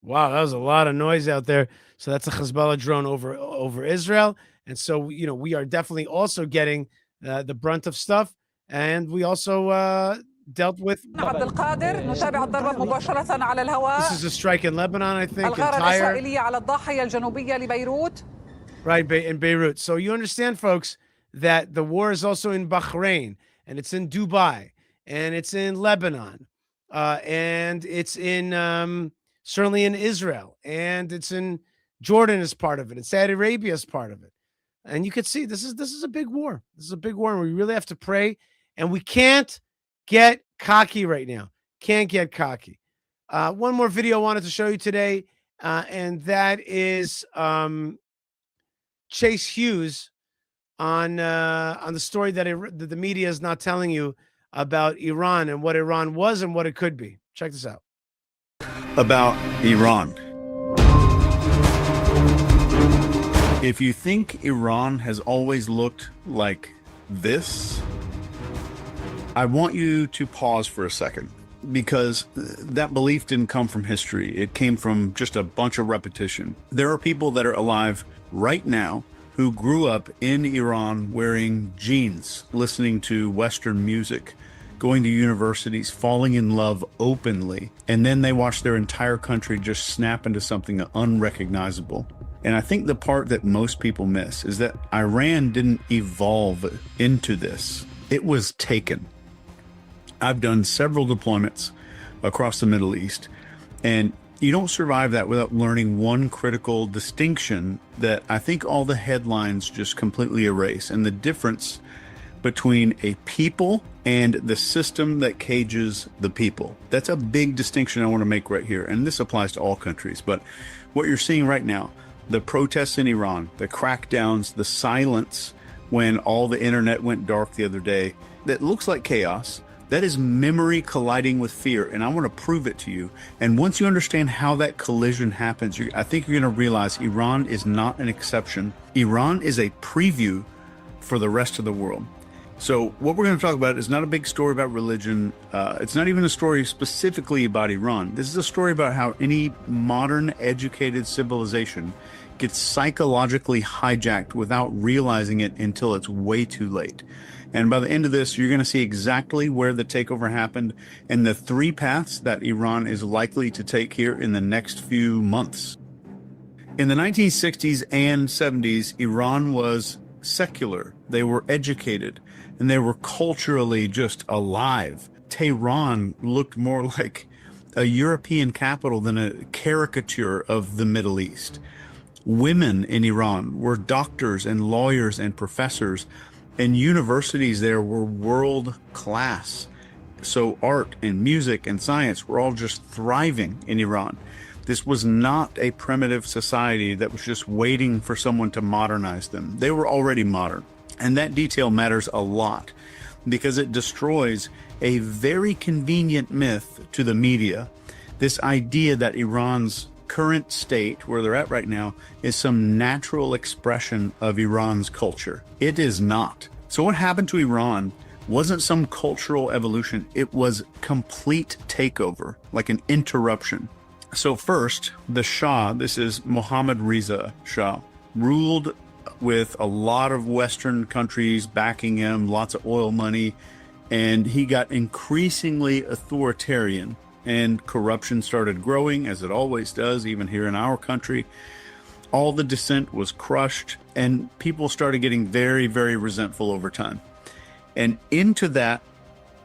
Wow, that was a lot of noise out there. So that's a Hezbollah drone over Israel. And so, we are definitely also getting the brunt of stuff. And we also dealt with... This is a strike in Lebanon, I think, in Tyre. Right, in Beirut. So you understand, folks, that the war is also in Bahrain, and it's in Dubai, and it's in Lebanon, and it's in certainly in Israel, and it's in Jordan is part of it, and Saudi Arabia is part of it. And you could see this is a big war. This is a big war, and we really have to pray. And we can't get cocky right now. Can't get cocky. One more video I wanted to show you today, and that is Chase Hughes on the story that the media is not telling you about Iran and what Iran was and what it could be. Check this out. About Iran. If you think Iran has always looked like this, I want you to pause for a second, because that belief didn't come from history. It came from just a bunch of repetition. There are people that are alive right now who grew up in Iran wearing jeans, listening to Western music, going to universities, falling in love openly, and then they watched their entire country just snap into something unrecognizable. And I think the part that most people miss is that Iran didn't evolve into this. It was taken. I've done several deployments across the Middle East, and you don't survive that without learning one critical distinction that I think all the headlines just completely erase, and the difference between a people and the system that cages the people. That's a big distinction I want to make right here, and this applies to all countries. But what you're seeing right now, the protests in Iran, the crackdowns, the silence when all the internet went dark the other day, that looks like chaos. That is memory colliding with fear, and I want to prove it to you. And once you understand how that collision happens, I think you're going to realize Iran is not an exception. Iran is a preview for the rest of the world. So what we're going to talk about is not a big story about religion. It's not even a story specifically about Iran. This is a story about how any modern educated civilization gets psychologically hijacked without realizing it until it's way too late. And by the end of this, you're going to see exactly where the takeover happened and the three paths that Iran is likely to take here in the next few months. In the 1960s and 70s, Iran was secular. They were educated, and they were culturally just alive. Tehran looked more like a European capital than a caricature of the Middle East. Women in Iran were doctors and lawyers and professors, and universities there were world class. So art and music and science were all just thriving in Iran. This was not a primitive society that was just waiting for someone to modernize them. They were already modern. And that detail matters a lot because it destroys a very convenient myth to the media. This idea that Iran's current state, where they're at right now, is some natural expression of Iran's culture. It is not. So what happened to Iran wasn't some cultural evolution. It was complete takeover, like an interruption. So first, the Shah, this is Mohammad Reza Shah, ruled with a lot of Western countries backing him, lots of oil money, and he got increasingly authoritarian, and corruption started growing, as it always does, even here in our country. All the dissent was crushed, and people started getting very, very resentful over time. And into that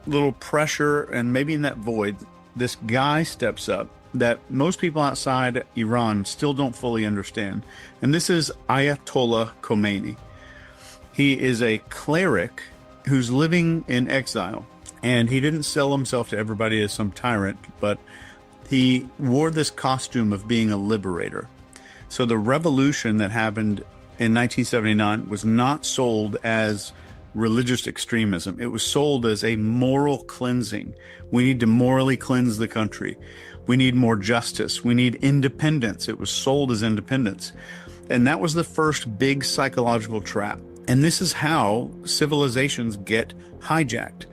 little pressure, and maybe in that void, this guy steps up that most people outside Iran still don't fully understand. And this is Ayatollah Khamenei. He is a cleric who's living in exile, and he didn't sell himself to everybody as some tyrant, but he wore this costume of being a liberator. So the revolution that happened in 1979 was not sold as religious extremism. It was sold as a moral cleansing. We need to morally cleanse the country. We need more justice. We need independence. It was sold as independence. And that was the first big psychological trap. And this is how civilizations get hijacked.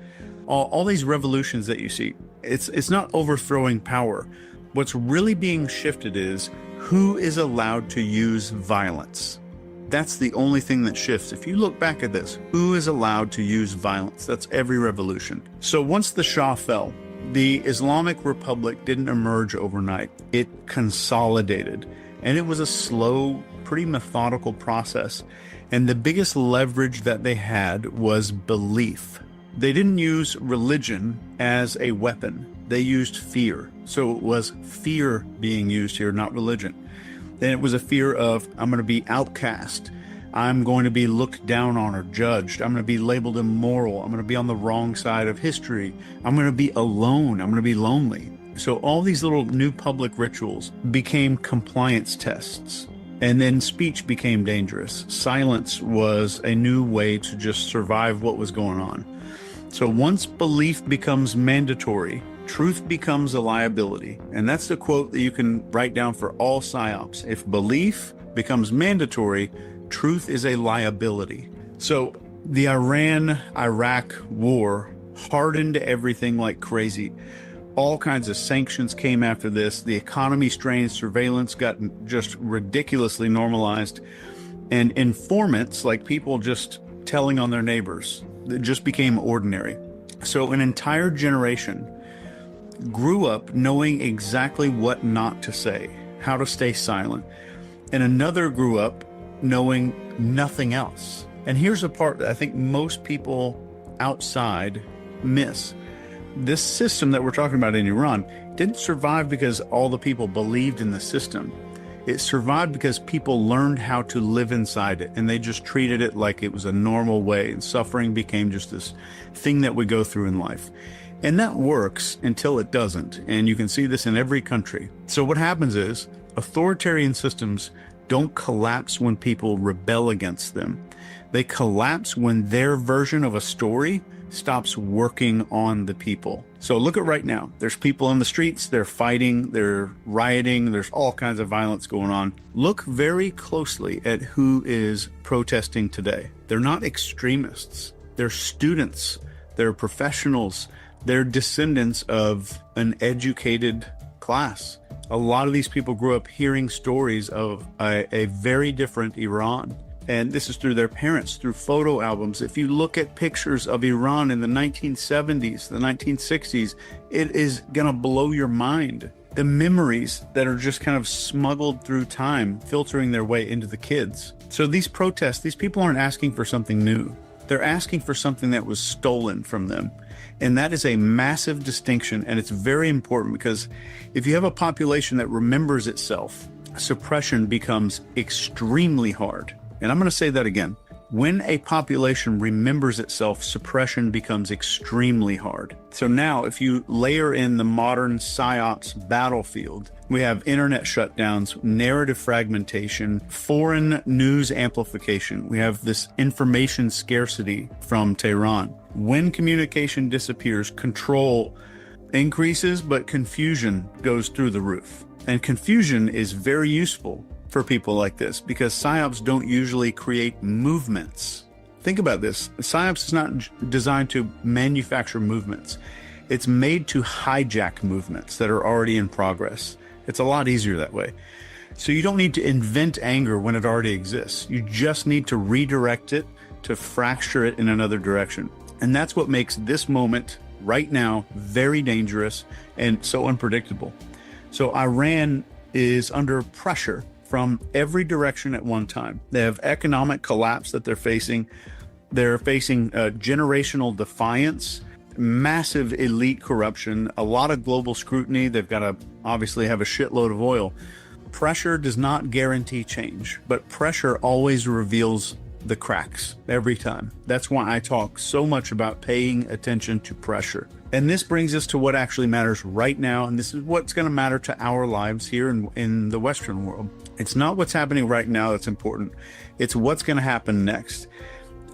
All these revolutions that you see, it's not overthrowing power. What's really being shifted is who is allowed to use violence. That's the only thing that shifts. If you look back at this, who is allowed to use violence? That's every revolution. So once the Shah fell, the Islamic Republic didn't emerge overnight. It consolidated, and it was a slow, pretty methodical process. And the biggest leverage that they had was belief. They didn't use religion as a weapon. They used fear. So it was fear being used here, not religion. And it was a fear of, I'm going to be outcast. I'm going to be looked down on or judged. I'm going to be labeled immoral. I'm going to be on the wrong side of history. I'm going to be alone. I'm going to be lonely. So all these little new public rituals became compliance tests. And then speech became dangerous. Silence was a new way to just survive what was going on. So once belief becomes mandatory, truth becomes a liability. And that's the quote that you can write down for all psyops. If belief becomes mandatory, truth is a liability. So the Iran-Iraq war hardened everything like crazy. All kinds of sanctions came after this. The economy strained, surveillance got just ridiculously normalized. And informants, like people just telling on their neighbors, that just became ordinary. So an entire generation grew up knowing exactly what not to say, how to stay silent. And another grew up knowing nothing else. And here's a part that I think most people outside miss. This system that we're talking about in Iran didn't survive because all the people believed in the system. It survived because people learned how to live inside it, and they just treated it like it was a normal way, and suffering became just this thing that we go through in life. And that works until it doesn't, and you can see this in every country. So what happens is authoritarian systems don't collapse when people rebel against them. They collapse when their version of a story stops working on the people. So look at right now. There's people on the streets, they're fighting, they're rioting, there's all kinds of violence going on. Look very closely at who is protesting today. They're not extremists. They're students. They're professionals. They're descendants of an educated class. A lot of these people grew up hearing stories of a very different Iran. And this is through their parents, through photo albums. If you look at pictures of Iran in the 1970s, the 1960s, it is going to blow your mind. The memories that are just kind of smuggled through time, filtering their way into the kids. So these protests, these people aren't asking for something new. They're asking for something that was stolen from them. And that is a massive distinction. And it's very important because if you have a population that remembers itself, suppression becomes extremely hard. And I'm going to say that again. When a population remembers itself, suppression becomes extremely hard. So now if you layer in the modern PSYOPs battlefield, we have internet shutdowns, narrative fragmentation, foreign news amplification. We have this information scarcity from Tehran. When communication disappears, control increases, but confusion goes through the roof. And confusion is very useful for people like this because PSYOPs don't usually create movements. Think about this. PSYOPs is not designed to manufacture movements. It's made to hijack movements that are already in progress. It's a lot easier that way. So you don't need to invent anger when it already exists. You just need to redirect it, to fracture it in another direction. And that's what makes this moment right now very dangerous and so unpredictable. So Iran is under pressure from every direction at one time. They have economic collapse that they're facing. They're facing generational defiance, massive elite corruption, a lot of global scrutiny. They've got to obviously have a shitload of oil. Pressure does not guarantee change, but pressure always reveals the cracks every time. That's why I talk so much about paying attention to pressure. And this brings us to what actually matters right now. And this is what's going to matter to our lives here in the Western world. It's not what's happening right now that's important. It's what's going to happen next.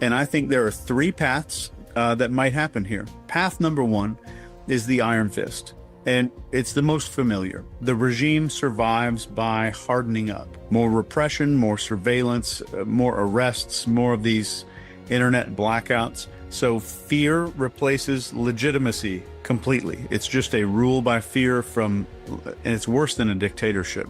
And I think there are three paths that might happen here. Path number one is the Iron Fist. And it's the most familiar. The regime survives by hardening up. More repression, more surveillance, more arrests, more of these internet blackouts. So fear replaces legitimacy completely. It's just a rule by fear and it's worse than a dictatorship.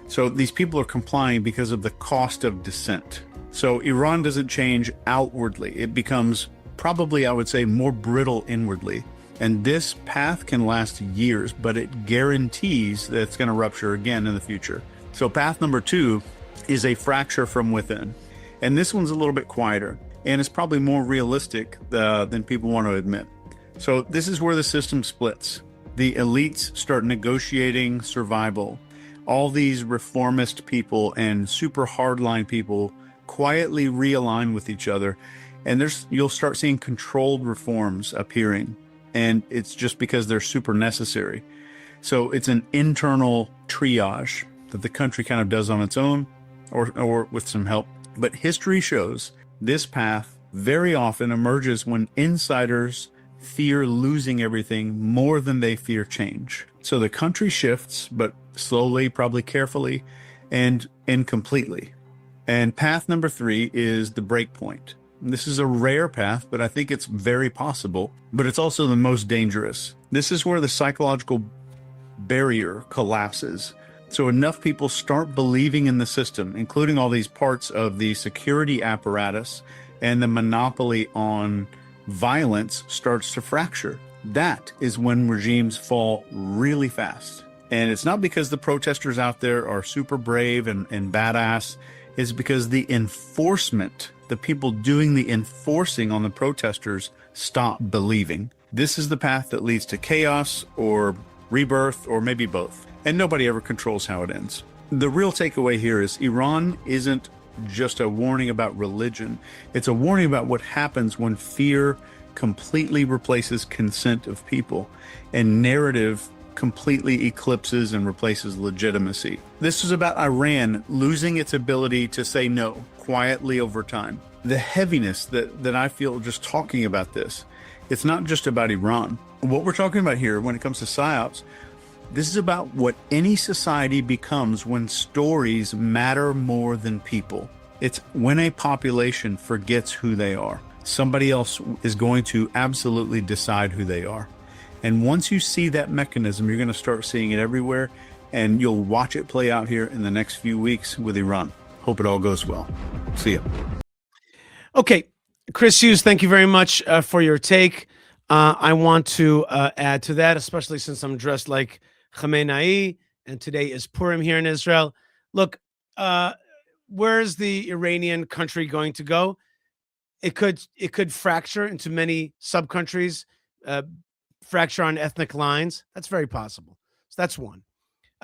So these people are complying because of the cost of dissent. So Iran doesn't change outwardly. It becomes probably, I would say, more brittle inwardly. And this path can last years, but it guarantees that it's going to rupture again in the future. So path number two is a fracture from within. And this one's a little bit quieter. and it's probably more realistic than people want to admit. So this is where the system splits. The elites start negotiating survival. All these reformist people and super hardline people quietly realign with each other, and you'll start seeing controlled reforms appearing, and it's just because they're super necessary. So it's an internal triage that the country kind of does on its own or with some help. But history shows this path very often emerges when insiders fear losing everything more than they fear change. So the country shifts, but slowly, probably carefully, and incompletely. And path number 3 is the break point. This is a rare path, but I think it's very possible, but it's also the most dangerous. This is where the psychological barrier collapses. So enough people start believing in the system, including all these parts of the security apparatus, and the monopoly on violence starts to fracture. That is when regimes fall really fast. And it's not because the protesters out there are super brave and badass. It's because the enforcement, the people doing the enforcing on the protesters, stop believing. This is the path that leads to chaos or rebirth, or maybe both. And nobody ever controls how it ends. The real takeaway here is Iran isn't just a warning about religion. It's a warning about what happens when fear completely replaces consent of people and narrative completely eclipses and replaces legitimacy. This is about Iran losing its ability to say no quietly over time. The heaviness that I feel just talking about this, it's not just about Iran. What we're talking about here when it comes to PSYOPs, this is about what any society becomes when stories matter more than people. It's when a population forgets who they are. Somebody else is going to absolutely decide who they are. And once you see that mechanism, you're going to start seeing it everywhere, and you'll watch it play out here in the next few weeks with Iran. Hope it all goes well. See ya. Okay, Chris Hughes, thank you very much for your take. I want to add to that, especially since I'm dressed like Khamenei, and today is Purim here in Israel. Look, where's the Iranian country going to go? It could fracture into many sub-countries, fracture on ethnic lines. That's very possible. So that's one.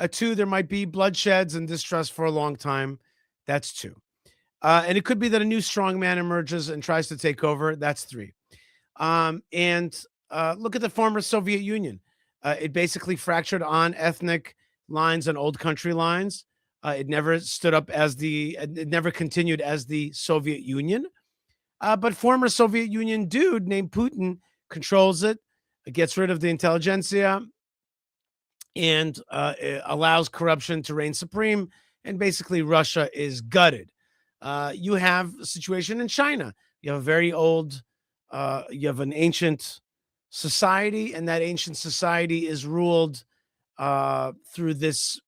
2, there might be bloodsheds and distrust for a long time. That's 2. And it could be that a new strongman emerges and tries to take over. That's 3. And look at the former Soviet Union. It basically fractured on ethnic lines and old country lines. It never stood up as it never continued as the Soviet Union. But former Soviet Union dude named Putin controls it, gets rid of the intelligentsia, and allows corruption to reign supreme. And basically, Russia is gutted. You have a situation in China. You have a very old, you have an ancient society, and that ancient society is ruled through this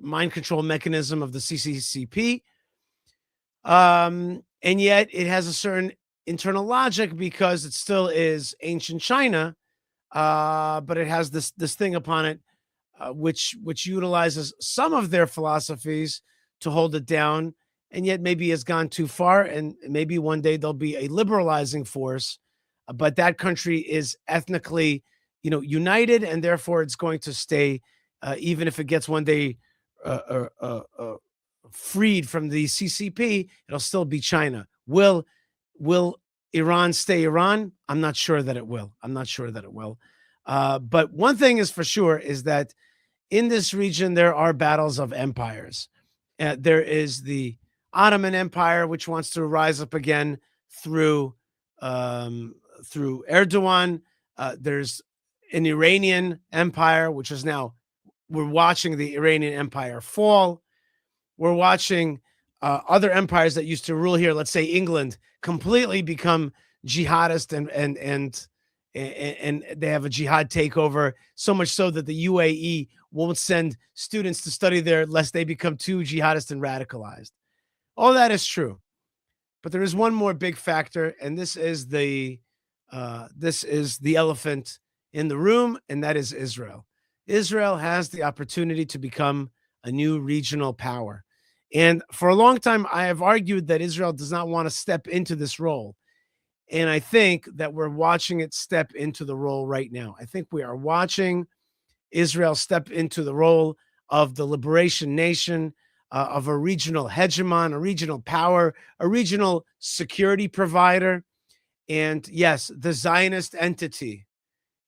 mind control mechanism of the CCCP. And yet it has a certain internal logic because it still is ancient China, but it has this thing upon it, which utilizes some of their philosophies to hold it down, and yet maybe has gone too far, and maybe one day there'll be a liberalizing force, but that country is ethnically, united, and therefore it's going to stay, even if it gets one day freed from the CCP, it'll still be China. Will Iran stay Iran? I'm not sure that it will. But one thing is for sure is that in this region, there are battles of empires. There is the Ottoman Empire, which wants to rise up again through Erdogan. There's an Iranian Empire, which is now, we're watching the Iranian Empire fall. We're watching other empires that used to rule here, let's say England, completely become jihadist and they have a jihad takeover, so much so that the UAE won't send students to study there lest they become too jihadist and radicalized. All that is true. But there is one more big factor, and this is the elephant in the room, and that is Israel. Israel has the opportunity to become a new regional power. And for a long time, I have argued that Israel does not want to step into this role. And I think that we're watching it step into the role right now. I think we are watching Israel step into the role of the liberation nation, of a regional hegemon, a regional power, a regional security provider. And yes, the Zionist entity,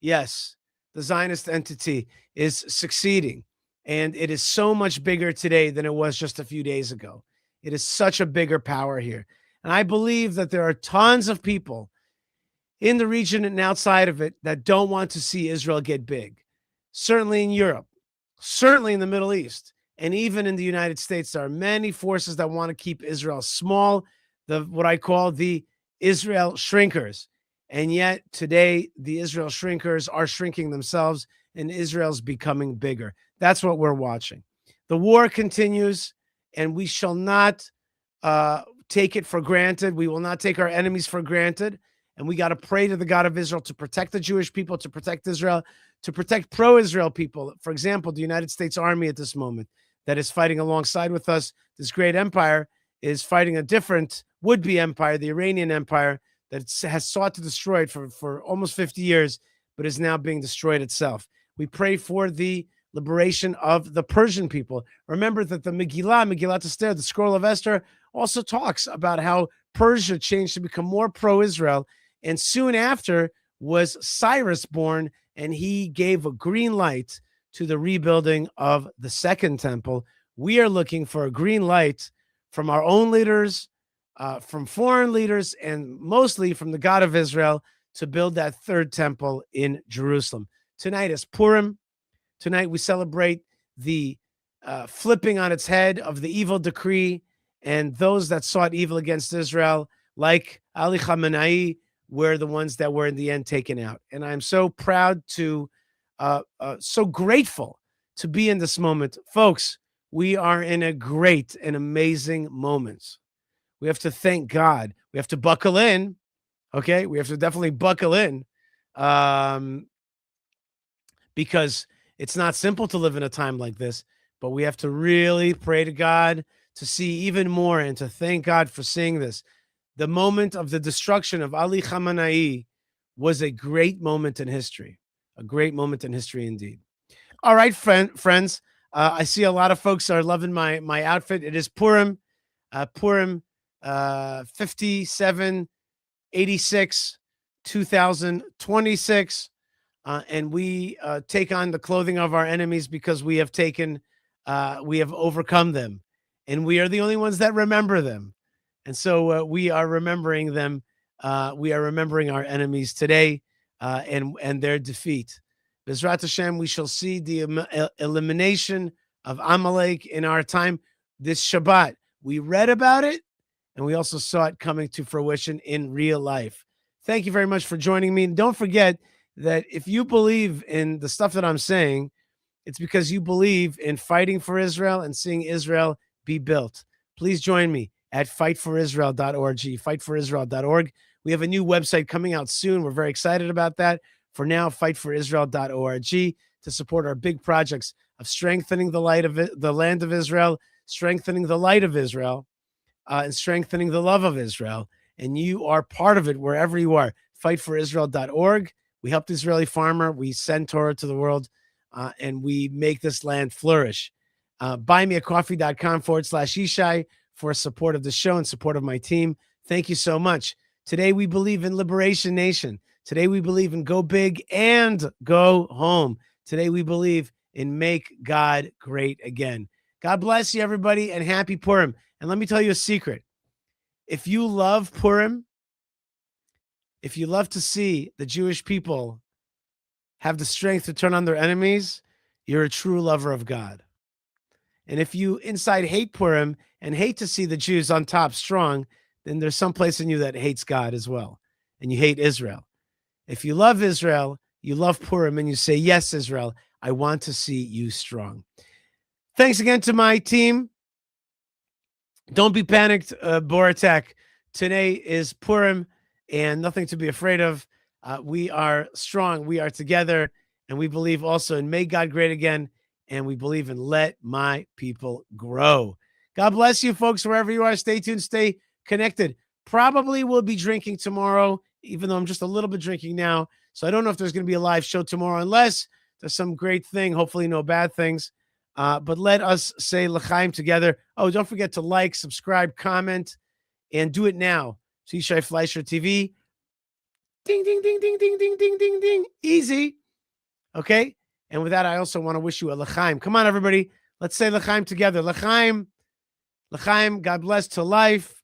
yes, the Zionist entity is succeeding. And it is so much bigger today than it was just a few days ago. It is such a bigger power here. And I believe that there are tons of people in the region and outside of it that don't want to see Israel get big. Certainly in Europe, certainly in the Middle East, and even in the United States, there are many forces that want to keep Israel small, what I call the Israel shrinkers. And yet today, the Israel shrinkers are shrinking themselves, and Israel's becoming bigger. That's what we're watching. The war continues, and we shall not take it for granted. We will not take our enemies for granted. And we got to pray to the God of Israel to protect the Jewish people, to protect Israel, to protect pro-Israel people. For example, the United States Army at this moment that is fighting alongside with us, this great empire, is fighting a different would-be empire, the Iranian empire, that has sought to destroy it for almost 50 years, but is now being destroyed itself. We pray for the liberation of the Persian people. Remember that the Megillat Esther, the scroll of Esther, also talks about how Persia changed to become more pro-Israel. And soon after was Cyrus born, and he gave a green light to the rebuilding of the second temple. We are looking for a green light from our own leaders, from foreign leaders, and mostly from the God of Israel to build that third temple in Jerusalem. Tonight is Purim. Tonight we celebrate the flipping on its head of the evil decree, and those that sought evil against Israel, like Ali Khamenei, were the ones that were in the end taken out. And I'm so proud to, so grateful to be in this moment. Folks, we are in a great and amazing moment. We have to thank God. We have to buckle in. Okay. We have to definitely buckle in because it's not simple to live in a time like this, but we have to really pray to God to see even more and to thank God for seeing this. The moment of the destruction of Ali Khamenei was a great moment in history, a great moment in history indeed. All right, friends. I see a lot of folks are loving my outfit. It is Purim, Purim 5786, 2026. And we take on the clothing of our enemies because we have overcome them. And we are the only ones that remember them. And so we are remembering them. We are remembering our enemies today and their defeat. Bezrat Hashem, we shall see the elimination of Amalek in our time this Shabbat. We read about it, and we also saw it coming to fruition in real life. Thank you very much for joining me. And don't forget that if you believe in the stuff that I'm saying, it's because you believe in fighting for Israel and seeing Israel be built. Please join me at fightforisrael.org, fightforisrael.org. We have a new website coming out soon. We're very excited about that. For now, fightforisrael.org to support our big projects of strengthening the land of Israel, strengthening the light of Israel, and strengthening the love of Israel. And you are part of it wherever you are. Fightforisrael.org. We help the Israeli farmer. We send Torah to the world, and we make this land flourish. Buymeacoffee.com/Yishai for support of the show and support of my team. Thank you so much. Today, we believe in Liberation Nation. Today, we believe in go big and go home. Today, we believe in make God great again. God bless you, everybody, and happy Purim. And let me tell you a secret. If you love Purim, if you love to see the Jewish people have the strength to turn on their enemies, you're a true lover of God. And if you inside hate Purim and hate to see the Jews on top strong, then there's some place in you that hates God as well. And you hate Israel. If you love Israel, you love Purim, and you say, yes, Israel, I want to see you strong. Thanks again to my team. Don't be panicked, Boratek. Today is Purim and nothing to be afraid of. We are strong. We are together. And we believe also in make God great again. And we believe in let my people grow. God bless you, folks, wherever you are. Stay tuned. Stay connected. Probably will be drinking tomorrow even though I'm just a little bit drinking now. So I don't know if there's going to be a live show tomorrow, unless there's some great thing. Hopefully no bad things. But let us say L'chaim together. Oh, don't forget to like, subscribe, comment, and do it now. So Yishai Fleischer TV. Ding, ding, ding, ding, ding, ding, ding, ding, ding. Easy. Okay? And with that, I also want to wish you a L'chaim. Come on, everybody. Let's say L'chaim together. L'chaim. L'chaim, God bless to life,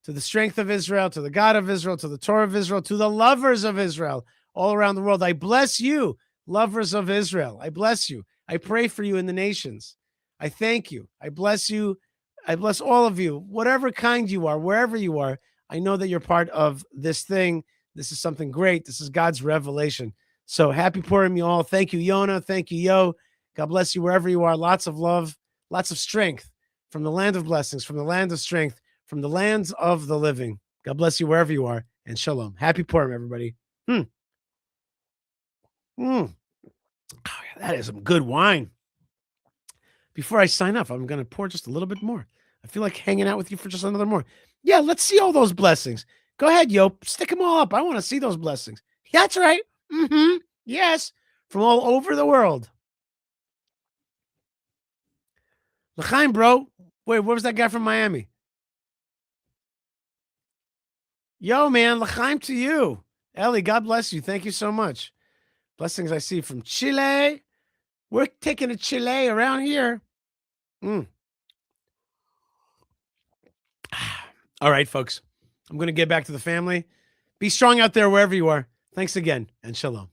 to the strength of Israel, to the God of Israel, to the Torah of Israel, to the lovers of Israel all around the world. I bless you, lovers of Israel. I bless you. I pray for you in the nations. I thank you. I bless you. I bless all of you, whatever kind you are, wherever you are. I know that you're part of this thing. This is something great. This is God's revelation. So happy Purim, you all. Thank you, Yona. Thank you, Yo. God bless you wherever you are. Lots of love, lots of strength from the land of blessings, from the land of strength, from the lands of the living. God bless you wherever you are. And shalom. Happy Purim, everybody. Oh, that is some good wine. Before I sign off, I'm going to pour just a little bit more. I feel like hanging out with you for just another more. Yeah, let's see all those blessings. Go ahead, Yo. Stick them all up. I want to see those blessings. Yeah, that's right. Yes. From all over the world. L'chaim, bro. Wait, where was that guy from Miami? Yo, man. L'chaim to you. Ellie, God bless you. Thank you so much. Blessings I see from Chile. We're taking a Chile around here. All right, folks. I'm going to get back to the family. Be strong out there wherever you are. Thanks again, and shalom.